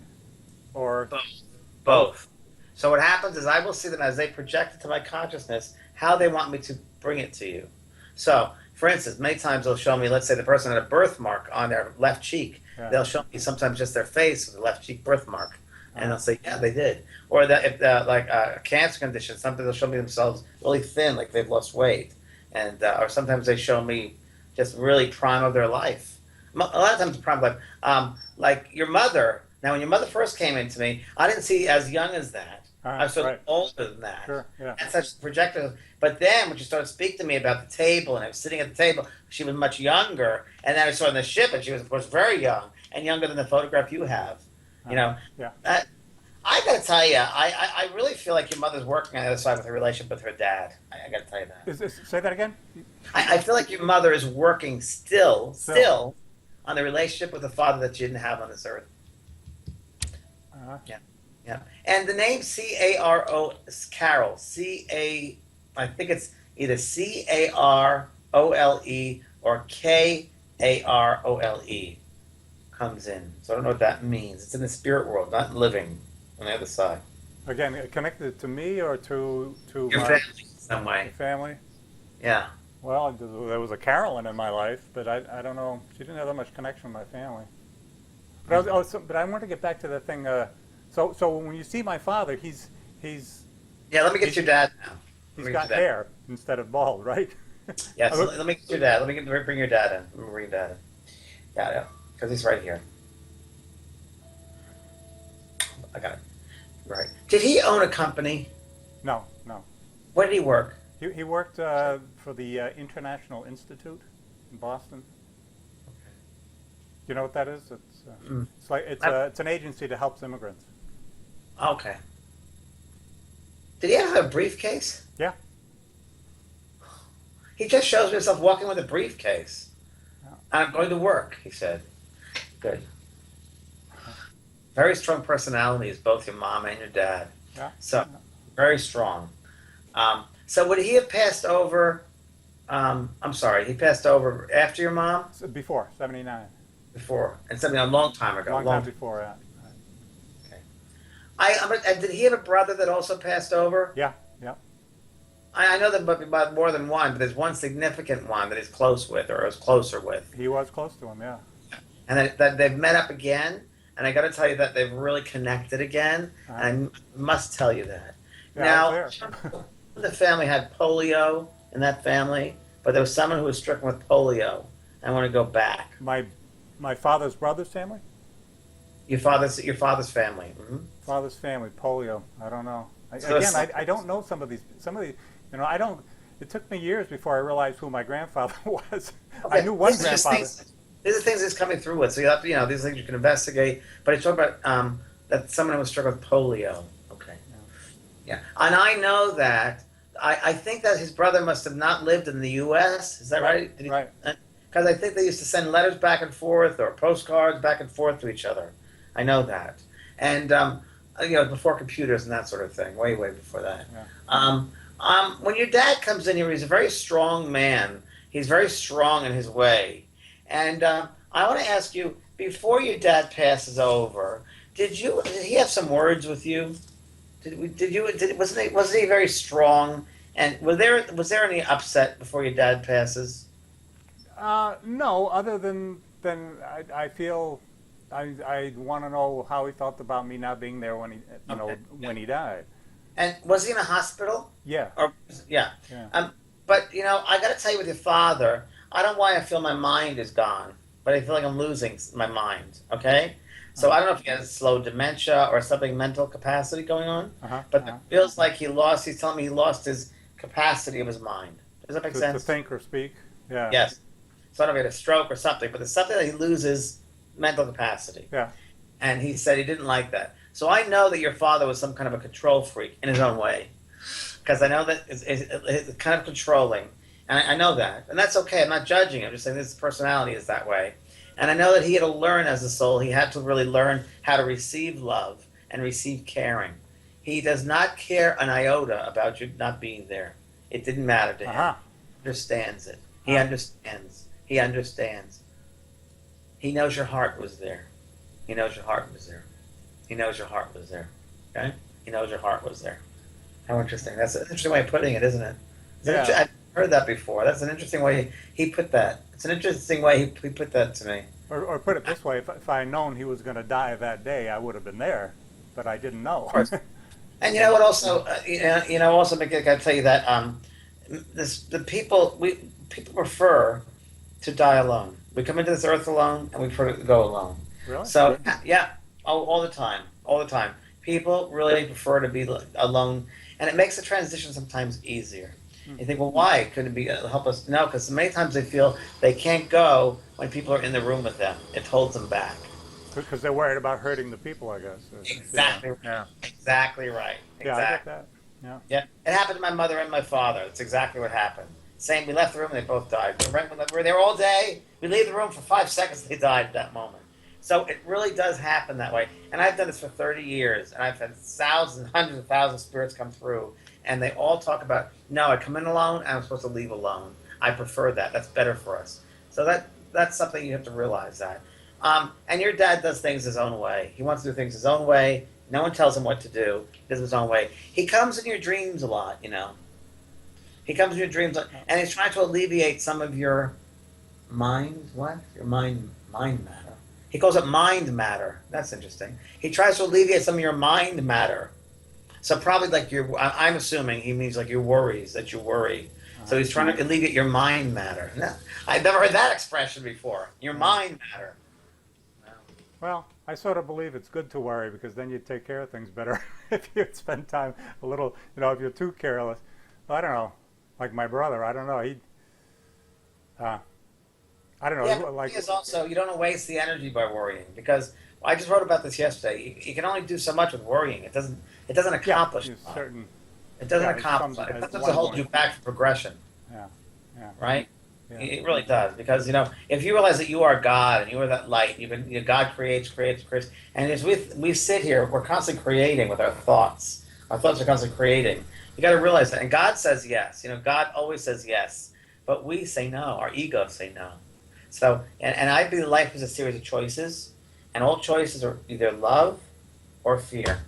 or both? Both. So what happens is I will see them as they project it to my consciousness, how they want me to bring it to you. So, for instance, many times they'll show me, let's say the person had a birthmark on their left cheek. Yeah. They'll show me sometimes just their face with a left cheek birthmark. And they'll say, yeah, they did. Or that if like a cancer condition, sometimes they'll show me themselves really thin, like they've lost weight. And or sometimes they show me just really prime of their life. A lot of times prime of life. Like your mother. Now, when your mother first came into me, I didn't see as young as that. I was sort of older than that. Sure, yeah. And such projected. But then when she started speaking to me about the table, and I was sitting at the table, she was much younger. And then I saw on the ship, and she was, of course, very young, and younger than the photograph you have. You know? Yeah. I got to tell you, I really feel like your mother's working on the other side with her relationship with her dad. I got to tell you that. Say that again? I feel like your mother is working still on the relationship with the father that you didn't have on this earth. Yeah. Yeah, and the name C-A-R-O, Carol, C-A, I think it's either C-A-R-O-L-E or K-A-R-O-L-E comes in. So I don't know what that means. It's in the spirit world, not living on the other side. Again, connected to me or to your family in some way. Your family? Yeah. Well, there was a Carolyn in my life, but I don't know. She didn't have that much connection with my family. But but I want to get back to the thing. So when you see my father, he's yeah. Let me get your dad now. He's got hair instead of bald, right? Yeah. So let me get your dad. Bring your dad in. Bring your dad in. Yeah, because he's right here. I got it. Right. Did he own a company? No. Where did he work? He worked for the International Institute in Boston. Okay. You know what that is? It's an agency that helps immigrants. Okay. Did he have a briefcase? Yeah. He just shows me himself walking with a briefcase. Yeah. I'm going to work, he said. Good. Very strong personalities, both your mom and your dad. Yeah. So, very strong. So would he have passed over, I'm sorry, he passed over after your mom? Before, 79. Before. And something a long time ago. Long time before, yeah. Did he have a brother that also passed over? Yeah. I know that about more than one, but there's one significant one that he's close with or is closer with. He was close to him, yeah. And that they've met up again, and I got to tell you that they've really connected again, and I must tell you that. Yeah, now, the family had polio in that family, but there was someone who was stricken with polio. I want to go back. My father's brother's family? Your father's family. Mm-hmm. Father's family, polio. I don't know. I don't know some of these. I don't. It took me years before I realized who my grandfather was. Okay. I knew one grandfather. These are things he's coming through with. So you have to, these things you can investigate. But he's talking about that someone was struck with polio. Okay. Yeah. And I know that. I think that his brother must have not lived in the U.S. Is that right? Right. Because I think they used to send letters back and forth or postcards back and forth to each other. I know that. And, before computers and that sort of thing, way before that. Yeah. When your dad comes in here, he's a very strong man. He's very strong in his way. And I want to ask you, before your dad passes over, did he have some words with you? Wasn't he very strong? And was there any upset before your dad passes? No, other than I feel I want to know how he felt about me not being there when when he died. And was he in a hospital? Yeah. Yeah. But I got to tell you, with your father, I don't know why I feel my mind is gone, but I feel like I'm losing my mind. Okay, so Uh-huh. I don't know if he has slow dementia or something, mental capacity going on, Uh-huh. but it Uh-huh. feels like he lost. He's telling me he lost his capacity of his mind. Does that make To sense? think or speak. Yeah. Yes. So I don't know if he had a stroke or something, but there's something that he loses mental capacity, Yeah. and he said he didn't like that. So I know that your father was some kind of a control freak in his own way, because I know that it's kind of controlling, and I know that, and that's okay. I'm not judging. I'm just saying his personality is that way, and I know that he had to learn as a soul. He had to really learn how to receive love and receive caring. He does not care an iota about you not being there. It didn't matter to him. Uh-huh. He understands it. He Uh-huh. understands. He understands. He knows your heart was there. He knows your heart was there. He knows your heart was there. Okay? He knows your heart was there. How interesting. That's an interesting way of putting it, isn't it? Yeah. I've heard that before. That's an interesting way he put that. It's an interesting way he put that to me. Or put it this way, if I had known he was going to die that day, I would have been there, but I didn't know. Of course. And you know what? Also, also, Mickey, I got to tell you that people prefer to die alone. We come into this earth alone, and we prefer to go alone. Really? So yeah, all the time, all the time. People really prefer to be alone, and it makes the transition sometimes easier. You think, well, why couldn't it be help us? No, because many times they feel they can't go when people are in the room with them. It holds them back. Because they're worried about hurting the people, I guess. Exactly. Yeah. Exactly right. Yeah, I get Exactly. that. Yeah. Yeah. It happened to my mother and my father. It's exactly what happened. Same. We left the room and they both died. We were there all day. We leave the room for 5 seconds. They died at that moment. So it really does happen that way. And I've done this for 30 years, and I've had thousands, hundreds of thousands of spirits come through, and they all talk about, no, I come in alone, and I'm supposed to leave alone. I prefer that. That's better for us. So that's something you have to realize that. And your dad does things his own way. He wants to do things his own way. No one tells him what to do. He does it his own way. He comes in your dreams a lot, He comes in your dreams, and he's trying to alleviate some of your mind, what? Your mind matter. He calls it mind matter. That's interesting. He tries to alleviate some of your mind matter. So probably like I'm assuming he means like your worries, that you worry. So he's trying to alleviate your mind matter. No, I've never heard that expression before. Your mind matter. No. Well, I sort of believe it's good to worry because then you take care of things better if you spend time a little, if you're too careless. Well, I don't know. Like my brother, I don't know. I don't know. Yeah, but the thing is also, you don't want to waste the energy by worrying because I just wrote about this yesterday. You can only do so much with worrying. It doesn't accomplish. Yeah, certain. It doesn't Yeah, accomplish. It doesn't hold you back for progression. Yeah. Yeah. Right? Yeah. It really does because if you realize that you are God and you are that light, God creates, and as we sit here, we're constantly creating with our thoughts. Our thoughts are constantly creating. You got to realize that, and God says yes. God always says yes, but we say no. Our egos say no. So, and I believe life is a series of choices, and all choices are either love or fear.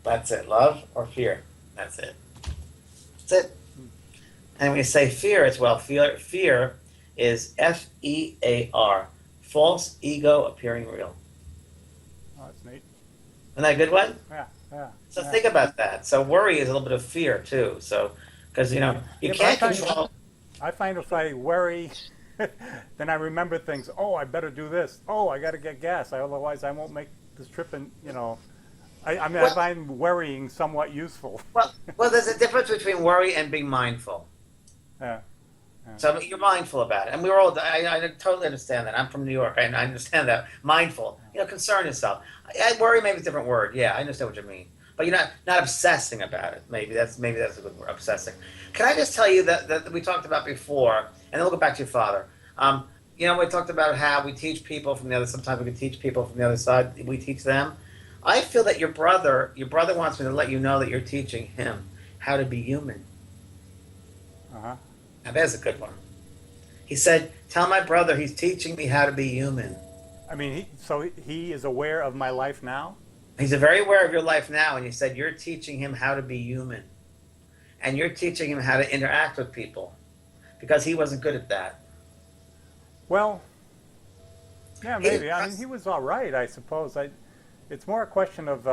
That's it. Love or fear. That's it. That's it. And when you say fear as well, fear is FEAR, false ego appearing real. Oh, that's neat. Isn't that a good one? Yeah, yeah. So yeah. think about that. So worry is a little bit of fear too. So because you can't control. I find if I worry, then I remember things. Oh, I better do this. Oh, I got to get gas. Otherwise, I won't make this trip. And I find worrying somewhat useful. Well, there's a difference between worry and being mindful. Yeah. So you're mindful about it, and I totally understand that. I'm from New York. I understand that. Mindful, concern yourself. Worry maybe is a different word. Yeah, I understand what you mean, but you're not obsessing about it. Maybe that's a good word. Obsessing. Can I just tell you that we talked about before, and then we'll go back to your father. We talked about how we teach people from the other. Sometimes we can teach people from the other side. We teach them. I feel that your brother wants me to let you know that you're teaching him how to be human. Uh-huh. Now, there's a good one. He said, tell my brother he's teaching me how to be human. I mean, he is aware of my life now? He's very aware of your life now, and he said you're teaching him how to be human. And you're teaching him how to interact with people. Because he wasn't good at that. Well, yeah, maybe. I mean, he was all right, I suppose. It's more a question of,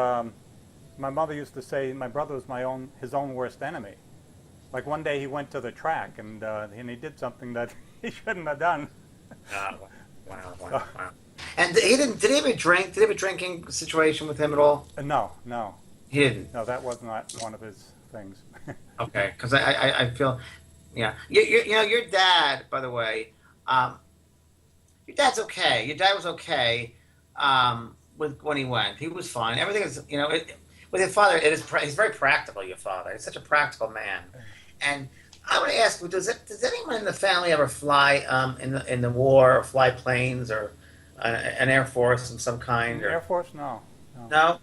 my mother used to say, my brother was his own worst enemy. Like one day he went to the track and he did something that he shouldn't have done. Wow, wow. And he didn't. Did he have a drink? Did he have a drinking situation with him at all? No, no, He didn't. no. That was not one of his things. Okay, because I feel, yeah. You know, your dad, by the way, your dad's okay. Your dad was okay with when he went. He was fine. Everything is, you know, with your father. He's very practical. Your father. He's such a practical man. And I want to ask you, does anyone in the family ever fly in the war, or fly planes, or an Air Force of some kind? Or Air Force? No, no. no?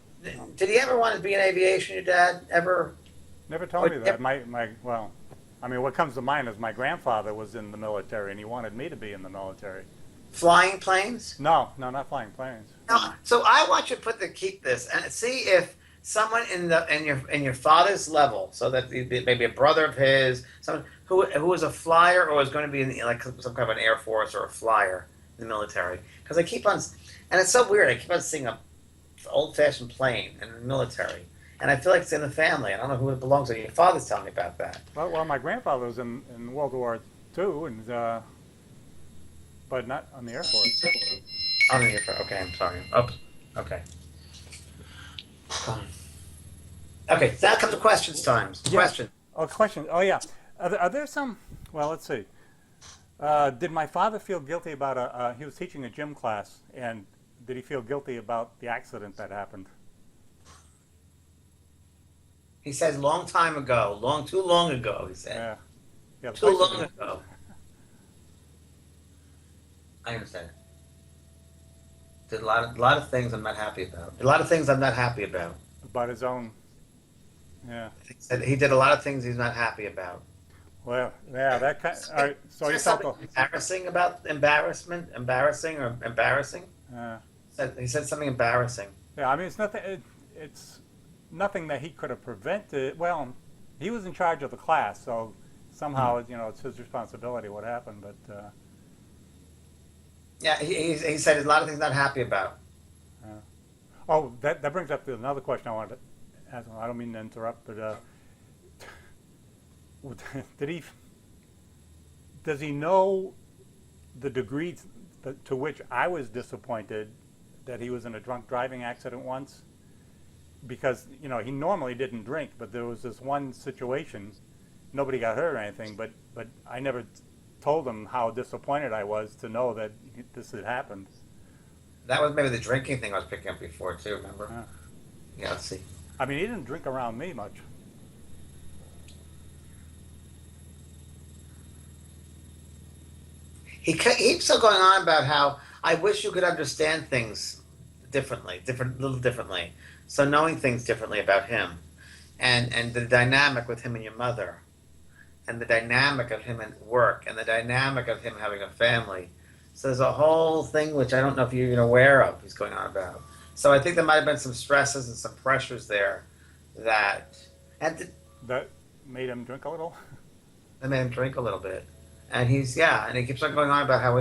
Did he ever want to be in aviation? Your dad ever? Never told me that. Well, I mean, what comes to mind is my grandfather was in the military, and he wanted me to be in the military. Flying planes? No, no, not flying planes. No. So I want you to keep this and see if someone in your father's level, so that maybe a brother of his, someone who was a flyer or was going to be in like some kind of an Air Force or a flyer in the military. Because I keep on, and it's so weird. I keep on seeing a old-fashioned plane in the military. And I feel like it's in the family. I don't know who it belongs to. Your father's telling me about that. Well, my grandfather was in World War II, and but not on the Air Force. On the Air Force. Okay, I'm sorry. Oops. Okay. Okay, now comes the questions time. Yeah. Question. Oh, question. Oh, yeah. Are there some? Well, let's see. Did my father feel guilty about he was teaching a gym class, and did he feel guilty about the accident that happened? He says long time ago, too long ago, he said. Yeah. Yeah. Too long ago. I understand. Did a lot of things I'm not happy about. A lot of things I'm not happy about. About his own. Yeah. He did a lot of things he's not happy about. Well, yeah, that kind. All right. So you felt embarrassing about embarrassing? He said something embarrassing. Yeah, I mean, it's nothing. It's nothing that he could have prevented. Well, he was in charge of the class, so somehow it's his responsibility what happened. But yeah, he said a lot of things not happy about. Oh, that brings up another question I wanted to ask. I don't mean to interrupt, but does he know the degree to which I was disappointed that he was in a drunk driving accident once? Because he normally didn't drink, but there was this one situation, nobody got hurt or anything, but I never told him how disappointed I was to know that this had happened. That was maybe the drinking thing I was picking up before too. Remember? Yeah. Let's see. I mean, he didn't drink around me much. He keeps still going on about how I wish you could understand things differently. So knowing things differently about him, and the dynamic with him and your mother, and the dynamic of him at work, and the dynamic of him having a family. So there's a whole thing which I don't know if you're even aware of he's going on about. So I think there might have been some stresses and some pressures there that made him drink a little. That made him drink a little bit. And he keeps on going on about how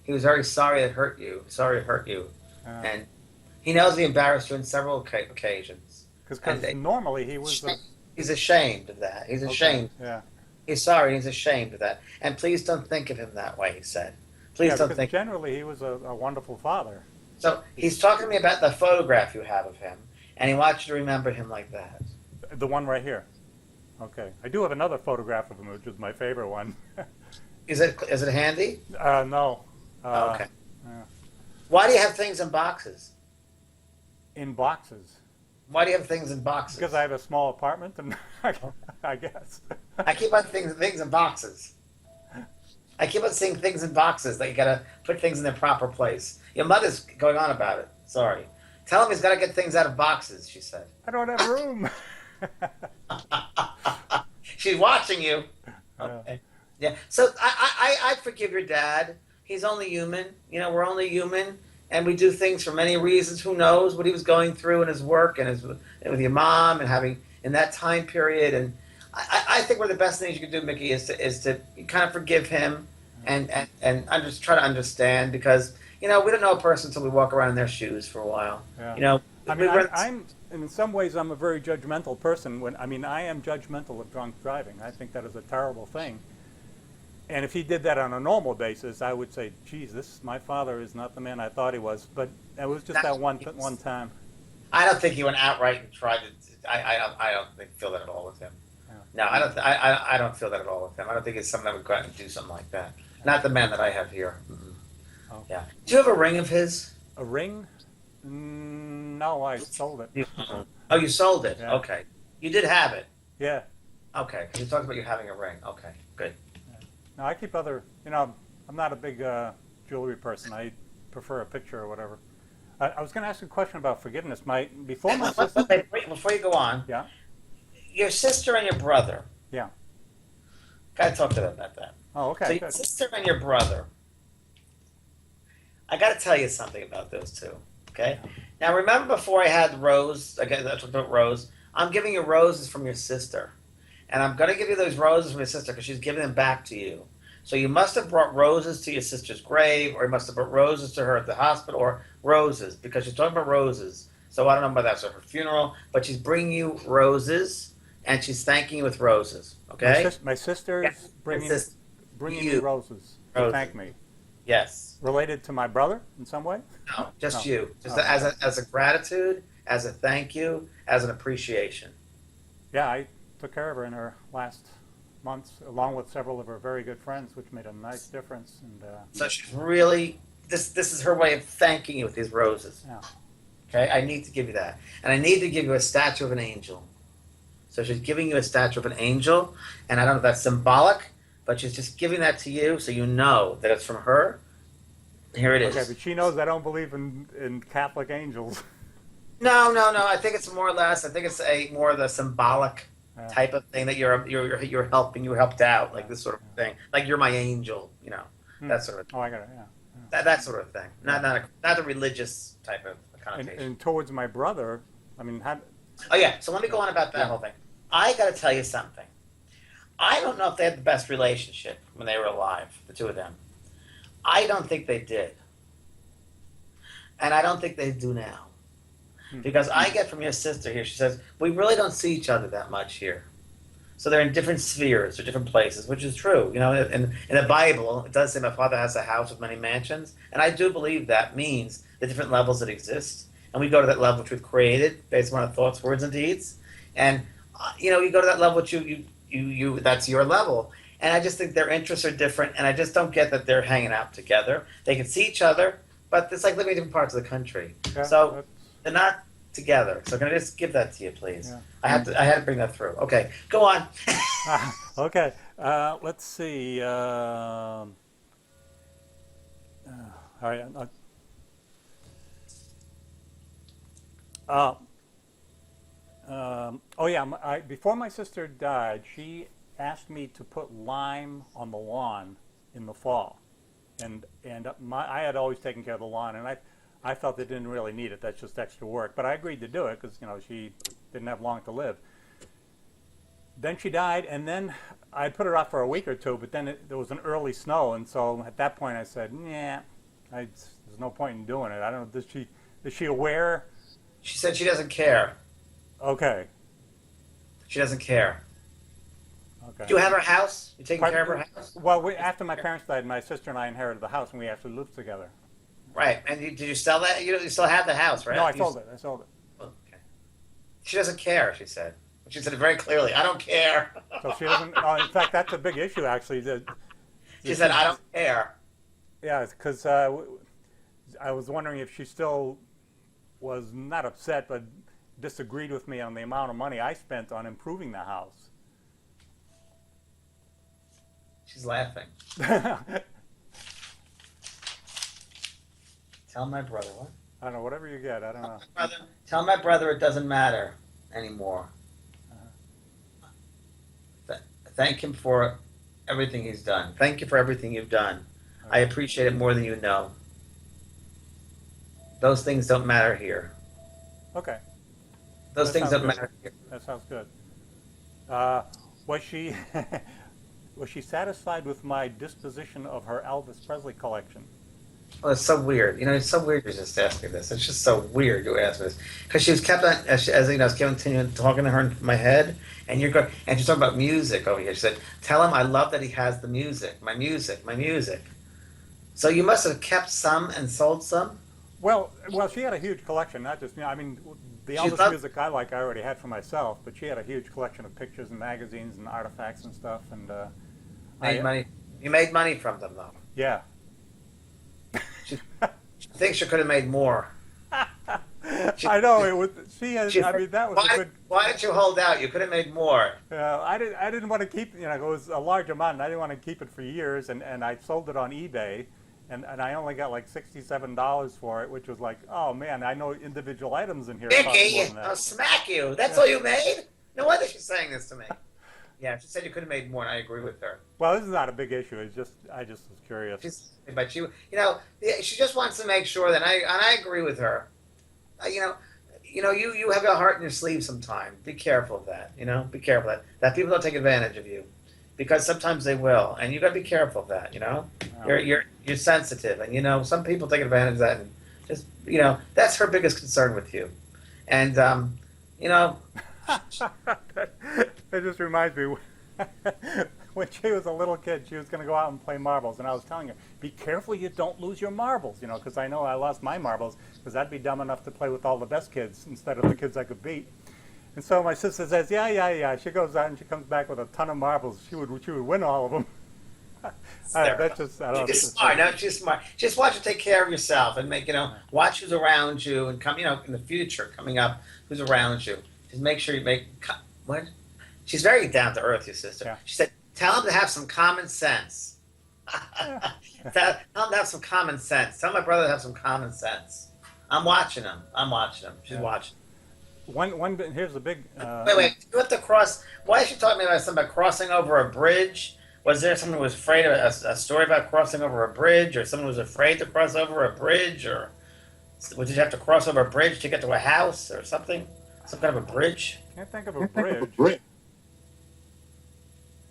he was very sorry it hurt you. And he knows he embarrassed you on several occasions. Because normally he was... He's ashamed of that. He's ashamed. Okay. Yeah. He's sorry. He's ashamed of that. And please don't think of him that way, he said. Please don't think... generally he was a wonderful father. So he's talking to me about the photograph you have of him, and he wants you to remember him like that. The one right here. Okay. I do have another photograph of him, which is my favorite one. Is it handy? No. Okay. Why do you have things in boxes? In boxes? Why do you have things in boxes? Because I have a small apartment, and I guess. I keep on things in boxes. I keep on seeing things in boxes that you gotta put things in their proper place. Your mother's going on about it. Sorry. Tell him he's gotta get things out of boxes, she said. I don't have room. She's watching you. Okay. Yeah. So I forgive your dad. He's only human. We're only human. And we do things for many reasons. Who knows what he was going through in his work and with your mom and having in that time period. And I think one of the best things you can do, Mickey, is to kind of forgive him and try to understand, because we don't know a person until we walk around in their shoes for a while. Yeah. I mean, I'm in some ways I'm a very judgmental person. I am judgmental of drunk driving. I think that is a terrible thing. And if he did that on a normal basis, I would say, "Geez, my father is not the man I thought he was." But it was just that one time. I don't think he went outright and tried to. I don't feel that at all with him. Yeah. No, I don't. I don't feel that at all with him. I don't think it's someone that would go out and do something like that. Not the man that I have here. Mm-mm. Oh. Yeah. Do you have a ring of his? A ring? No, I sold it. Oh, you sold it. Yeah. Okay. You did have it. Yeah. Okay. You talked about you having a ring. Okay. Good. No, I keep other. I'm not a big jewelry person. I prefer a picture or whatever. I was going to ask you a question about forgiveness. Before my sister. Wait, before you go on. Yeah. Your sister and your brother. Yeah. Got to talk to them about that. Oh, okay. So your sister and your brother. I got to tell you something about those two. Okay. Now remember, before I had Rose. Again, I talked about Rose. I'm giving you roses from your sister, and I'm going to give you those roses from your sister because she's giving them back to you. So you must have brought roses to your sister's grave, or you must have brought roses to her at the hospital, or roses, because she's talking about roses. So I don't know about that's her funeral, but she's bringing you roses, and she's thanking you with roses. Okay? My sister is bringing me roses to thank me. Yes. Related to my brother in some way? No, just you. Just as a gratitude, as a thank you, as an appreciation. Yeah, I took care of her in her last months, along with several of her very good friends, which made a nice difference. And so she's really this is her way of thanking you with these roses. Yeah. Okay, I need to give you that, and I need to give you a statue of an angel. So she's giving you a statue of an angel, and I don't know if that's symbolic, but she's just giving that to you, so you know that it's from her. Here it is. Okay, but she knows I don't believe in Catholic angels. No. I think it's more or less. I think it's more of the symbolic type of thing that you're helping. You helped out, like this sort of thing. Like you're my angel, that sort of. Oh, I got it. Yeah. That sort of thing. Not a religious type of connotation. And towards my brother, Oh yeah. So let me go on about that whole thing. I got to tell you something. I don't know if they had the best relationship when they were alive, the two of them. I don't think they did. And I don't think they do now. Because I get from your sister here, she says, we really don't see each other that much here. So they're in different spheres or different places, which is true. In the Bible, it does say my father has a house with many mansions. And I do believe that means the different levels that exist. And we go to that level which we've created based on our thoughts, words, and deeds. And, you go to that level which you that's your level. And I just think their interests are different, and I just don't get that they're hanging out together. They can see each other, but it's like living in different parts of the country. Yeah, so they're not together. So can I just give that to you, please? Yeah. I had to bring that through. Okay, go on. Okay, let's see. All right. Before my sister died, she asked me to put lime on the lawn in the fall, and I had always taken care of the lawn, and I felt they didn't really need it. That's just extra work, but I agreed to do it because she didn't have long to live. Then she died, and then I put it off for a week or two, but then there was an early snow, and so at that point I said, there's no point in doing it. I don't know. Is she aware? She said she doesn't care. Okay. She doesn't care. Okay. Do you have her house? You taking care of her house? Well, after my parents died, my sister and I inherited the house, and we actually lived together. Right. And did you sell that? You still have the house, right? No, I sold it. Okay. She doesn't care, she said. She said it very clearly. I don't care. So she doesn't. In fact, that's a big issue, actually. She said, I don't care. Yeah, because I was wondering if she still was not upset, but disagreed with me on the amount of money I spent on improving the house. She's laughing. Tell my brother what? I don't know, whatever you get, I don't know. Tell my brother it doesn't matter anymore. Thank him for everything he's done. Thank you for everything you've done. I appreciate it more than you know. Those things don't matter here. Okay. Those things don't matter here. That sounds good. Was she was she satisfied with my disposition of her Elvis Presley collection? Well, it's so weird. It's so weird you just asked me this. It's just so weird you asked me this because she was kept on as I was continuing talking to her in my head, and you're going and she's talking about music over here. She said, "Tell him I love that he has the music, my music, my music." So you must have kept some and sold some. Well, she had a huge collection. Not just I mean, the She Elvis loved music I like, I already had for myself. But she had a huge collection of pictures and magazines and artifacts and stuff. And made I, money. You made money from them though. yeah, She, she thinks she could have made more. She, I know it was. She had. she, I mean, that was a why, good. why didn't you hold out? You could have made more. I didn't. I didn't want to keep. It was a large amount, and I didn't want to keep it for years. And I sold it on eBay, and I only got like $67 for it, which was like, oh man, I know individual items in here cost more Mickey, than I'll that. smack you. That's Yeah. all you made? No wonder she's saying this to me. Yeah, she said you could have made more, and I agree with her. Well, this is not a big issue. It's just I just was curious. But yeah, she just wants to make sure that I agree with her. Uh, you know, you have a heart in your sleeve sometimes. Be careful of that. Be careful of that people don't take advantage of you, because sometimes they will, and you got to be careful of that. You're sensitive, and some people take advantage of that, and just that's her biggest concern with you, and you know. It just reminds me when she was a little kid, she was going to go out and play marbles, and I was telling her, "Be careful you don't lose your marbles," because I know I lost my marbles because I'd be dumb enough to play with all the best kids instead of the kids I could beat. And so my sister says, "Yeah, yeah, yeah." She goes out and she comes back with a ton of marbles. She would win all of them. That's just I don't know. She's smart. No, she's smart. Just watch her take care of yourself and watch who's around you and come in the future coming up who's around you. Just make sure you what? She's very down to earth, your sister. Yeah. She said, "Tell him to have some common sense." Tell him to have some common sense. Tell my brother to have some common sense. I'm watching him. She's watching. Here's a big. Wait. You have to cross. Why is she talking about something about crossing over a bridge? Was there someone who was afraid of a story about crossing over a bridge, or someone who was afraid to cross over a bridge, or did you have to cross over a bridge to get to a house or something? Some kind of a bridge? Can't think of a bridge.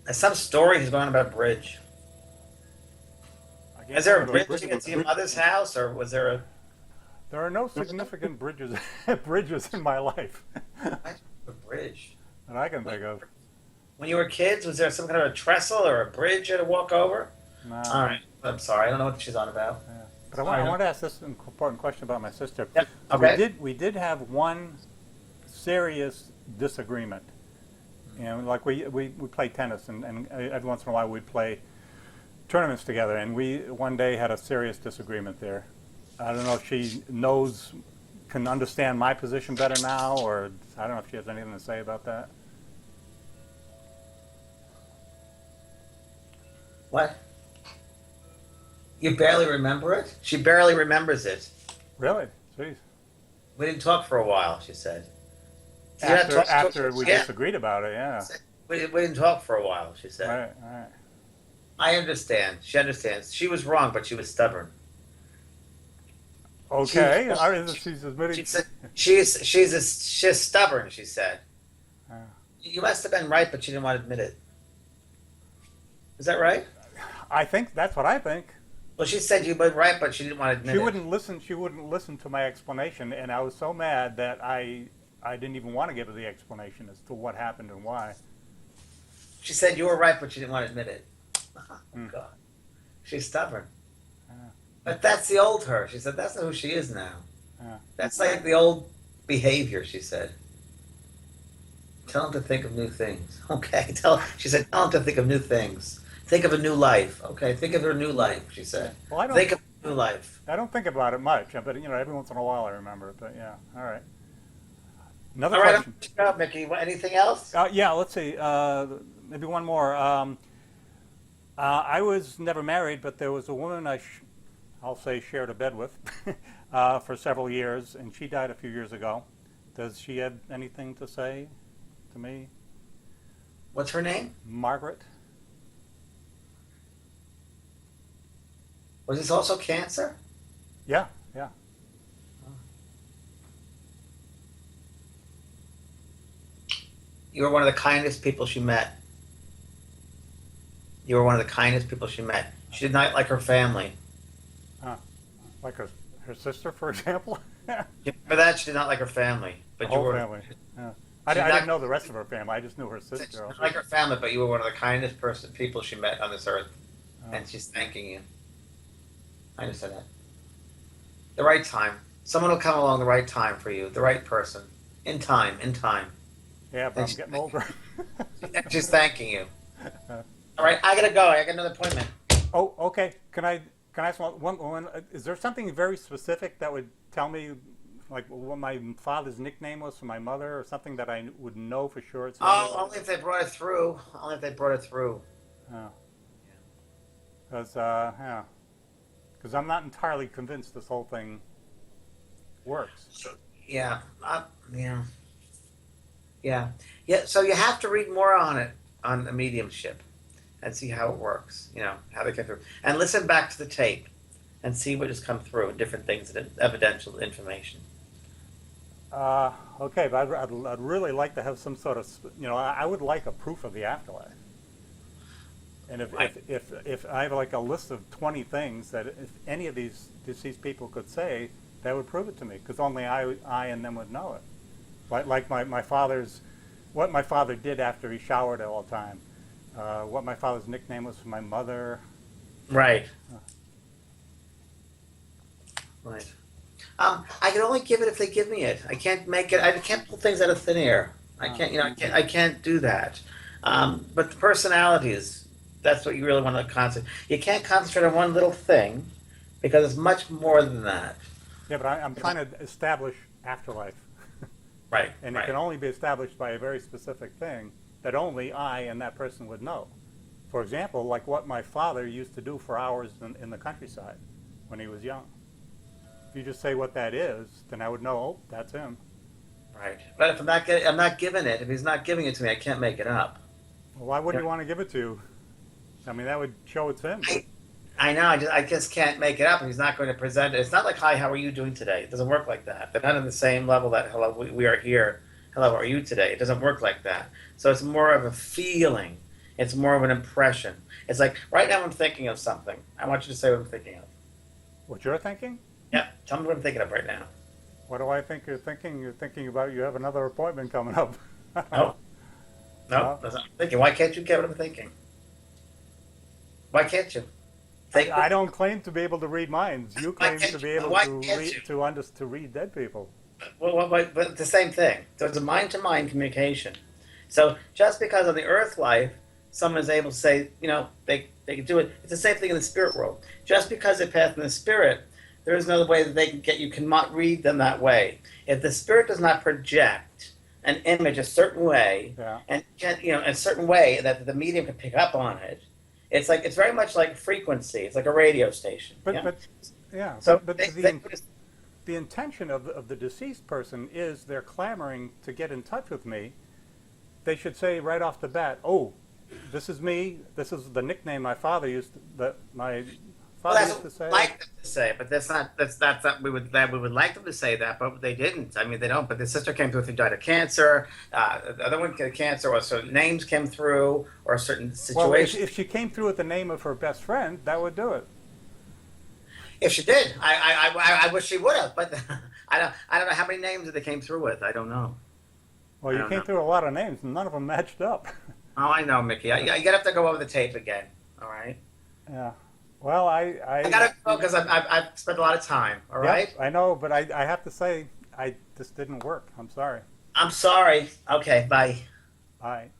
There's some story he's going about a bridge. Is there a bridge to get to your mother's house, or was there a... There are no significant bridges in my life A bridge? that I can think of. When you were kids, was there some kind of a trestle or a bridge you had to walk over? No. All right. I'm sorry. I don't know what she's on about. Yeah. But I want to ask this important question about my sister. Yep. Okay. We did have one serious disagreement. Like we play tennis, and every once in a while we'd play tournaments together, and we one day had a serious disagreement there. I don't know if she can understand my position better now, or I don't know if she has anything to say about that. What? You barely remember it? She barely remembers it. Really? Jeez. We didn't talk for a while, she said. After we disagreed about it, yeah. We didn't talk for a while, she said. Right. I understand. She understands. She was wrong, but she was stubborn. Okay. She's admitting. She said, she's stubborn, she said. You must have been right, but you didn't want to admit it. Is that right? I think that's what I think. Well, she said you were right, but she didn't want to admit it. She wouldn't listen to my explanation, and I was so mad that I didn't even want to give her the explanation as to what happened and why. She said you were right, but she didn't want to admit it. Oh, God. She's stubborn. But that's the old her. She said that's not who she is now. That's like the old behavior, she said. Tell him to think of new things. Okay. She said, tell him to think of new things. Think of a new life. Okay. Think of her new life, she said. Well, think of a new life. I don't think about it much, but every once in a while I remember it. But yeah, all right. Another All right, question. I'm out, Mickey. Anything else? Yeah, let's see. Maybe one more. I was never married, but there was a woman I'll say shared a bed with for several years, and she died a few years ago. Does she have anything to say to me? What's her name? Margaret. Was this also cancer? Yeah. You were one of the kindest people she met. You were one of the kindest people she met. She did not like her family. Huh. Like her sister, for example. You remember that? She did not like her family, The but you whole were. family. Yeah. She I did didn't not, know the rest of her family. I just knew her she did sister. not like her family, but you were one of the kindest people she met on this earth, Uh, and she's thanking you. I understand that. The right time. Someone will come along the right time for you. The right person. In time. In time. yeah, but And I'm getting older. she's thanking you. Uh, All right, I gotta go. I got another appointment. oh, okay. Can I ask one? Is there something very specific that would tell me, like what my father's nickname was for my mother, or something that I would know for sure it's him? Oh, only if they brought it through. Only if they brought it through. Yeah. Because yeah, because I'm not entirely convinced this whole thing works. So, yeah. Yeah. Yeah. Yeah. So you have to read more on it, on the mediumship, and see how it works. You know, how they come through. And listen back to the tape and see what has come through and different things, evidential information. Okay, but I'd really like to have some sort of, I would like a proof of the afterlife. And Right. if I have like a list of 20 things that if any of these deceased people could say, that would prove it to me, because only I and them would know it. Like my father's, what my father did after he showered all the time, what my father's nickname was for my mother. Right. Right. I can only give it if they give me it. I can't make it. I can't pull things out of thin air. I can't. You know. I can't do that. But the personalities. That's what you really want to concentrate. You can't concentrate on one little thing, because it's much more than that. Yeah, but I'm trying to establish afterlife. Right. And right. it can only be established by a very specific thing that only I and that person would know. For example, like what my father used to do for hours in the countryside when he was young. If you just say what that is, then I would know, oh, that's him. Right. But if I'm not giving it. If he's not giving it to me, I can't make it up. Well, why wouldn't you want to give it to you? I mean, that would show it's him. I know. I just can't make it up. He's not going to present it. It's not like, hi, how are you doing today? It doesn't work like that. They're not on the same level that, hello, we are here. Hello, how are you today? It doesn't work like that. So it's more of a feeling. It's more of an impression. It's like, right now I'm thinking of something. I want you to say what I'm thinking of. What you're thinking? Yeah, tell me what I'm thinking of right now. What do I think you're thinking? You're thinking about you have another appointment coming up. No, no, that's not what I'm thinking. Why can't you get what I'm thinking? Why can't you? I don't claim to be able to read minds. You claim to be able to read dead people. Well, but it's the same thing. So it's a mind-to-mind communication. So just because on the earth life, someone is able to say, they can do it. It's the same thing in the spirit world. Just because they pass in the spirit, there is no way that they can get. You cannot read them that way. If the spirit does not project an image a certain way, Yeah. and a certain way that the medium can pick up on it, it's very much like frequency. It's like a radio station. But So the intention of the deceased person is they're clamoring to get in touch with me. They should say right off the bat, "Oh, this is me. This is the nickname my father used to say." Like them to say, but that's not. We would like them to say that, but they didn't. I mean, they don't. But the sister came through who died of cancer. The other one had cancer, or certain names came through, or a certain situation. Well, if she came through with the name of her best friend, that would do it. If she did, I wish she would have, but I don't know how many names they came through with. I don't know. Well, you came through a lot of names, and none of them matched up. Oh, I know, Mickey. You have to go over the tape again. All right. Yeah. Well, I gotta go because I've spent a lot of time. All right. I know, but I have to say, this didn't work. I'm sorry. I'm sorry. Okay. Bye. Bye.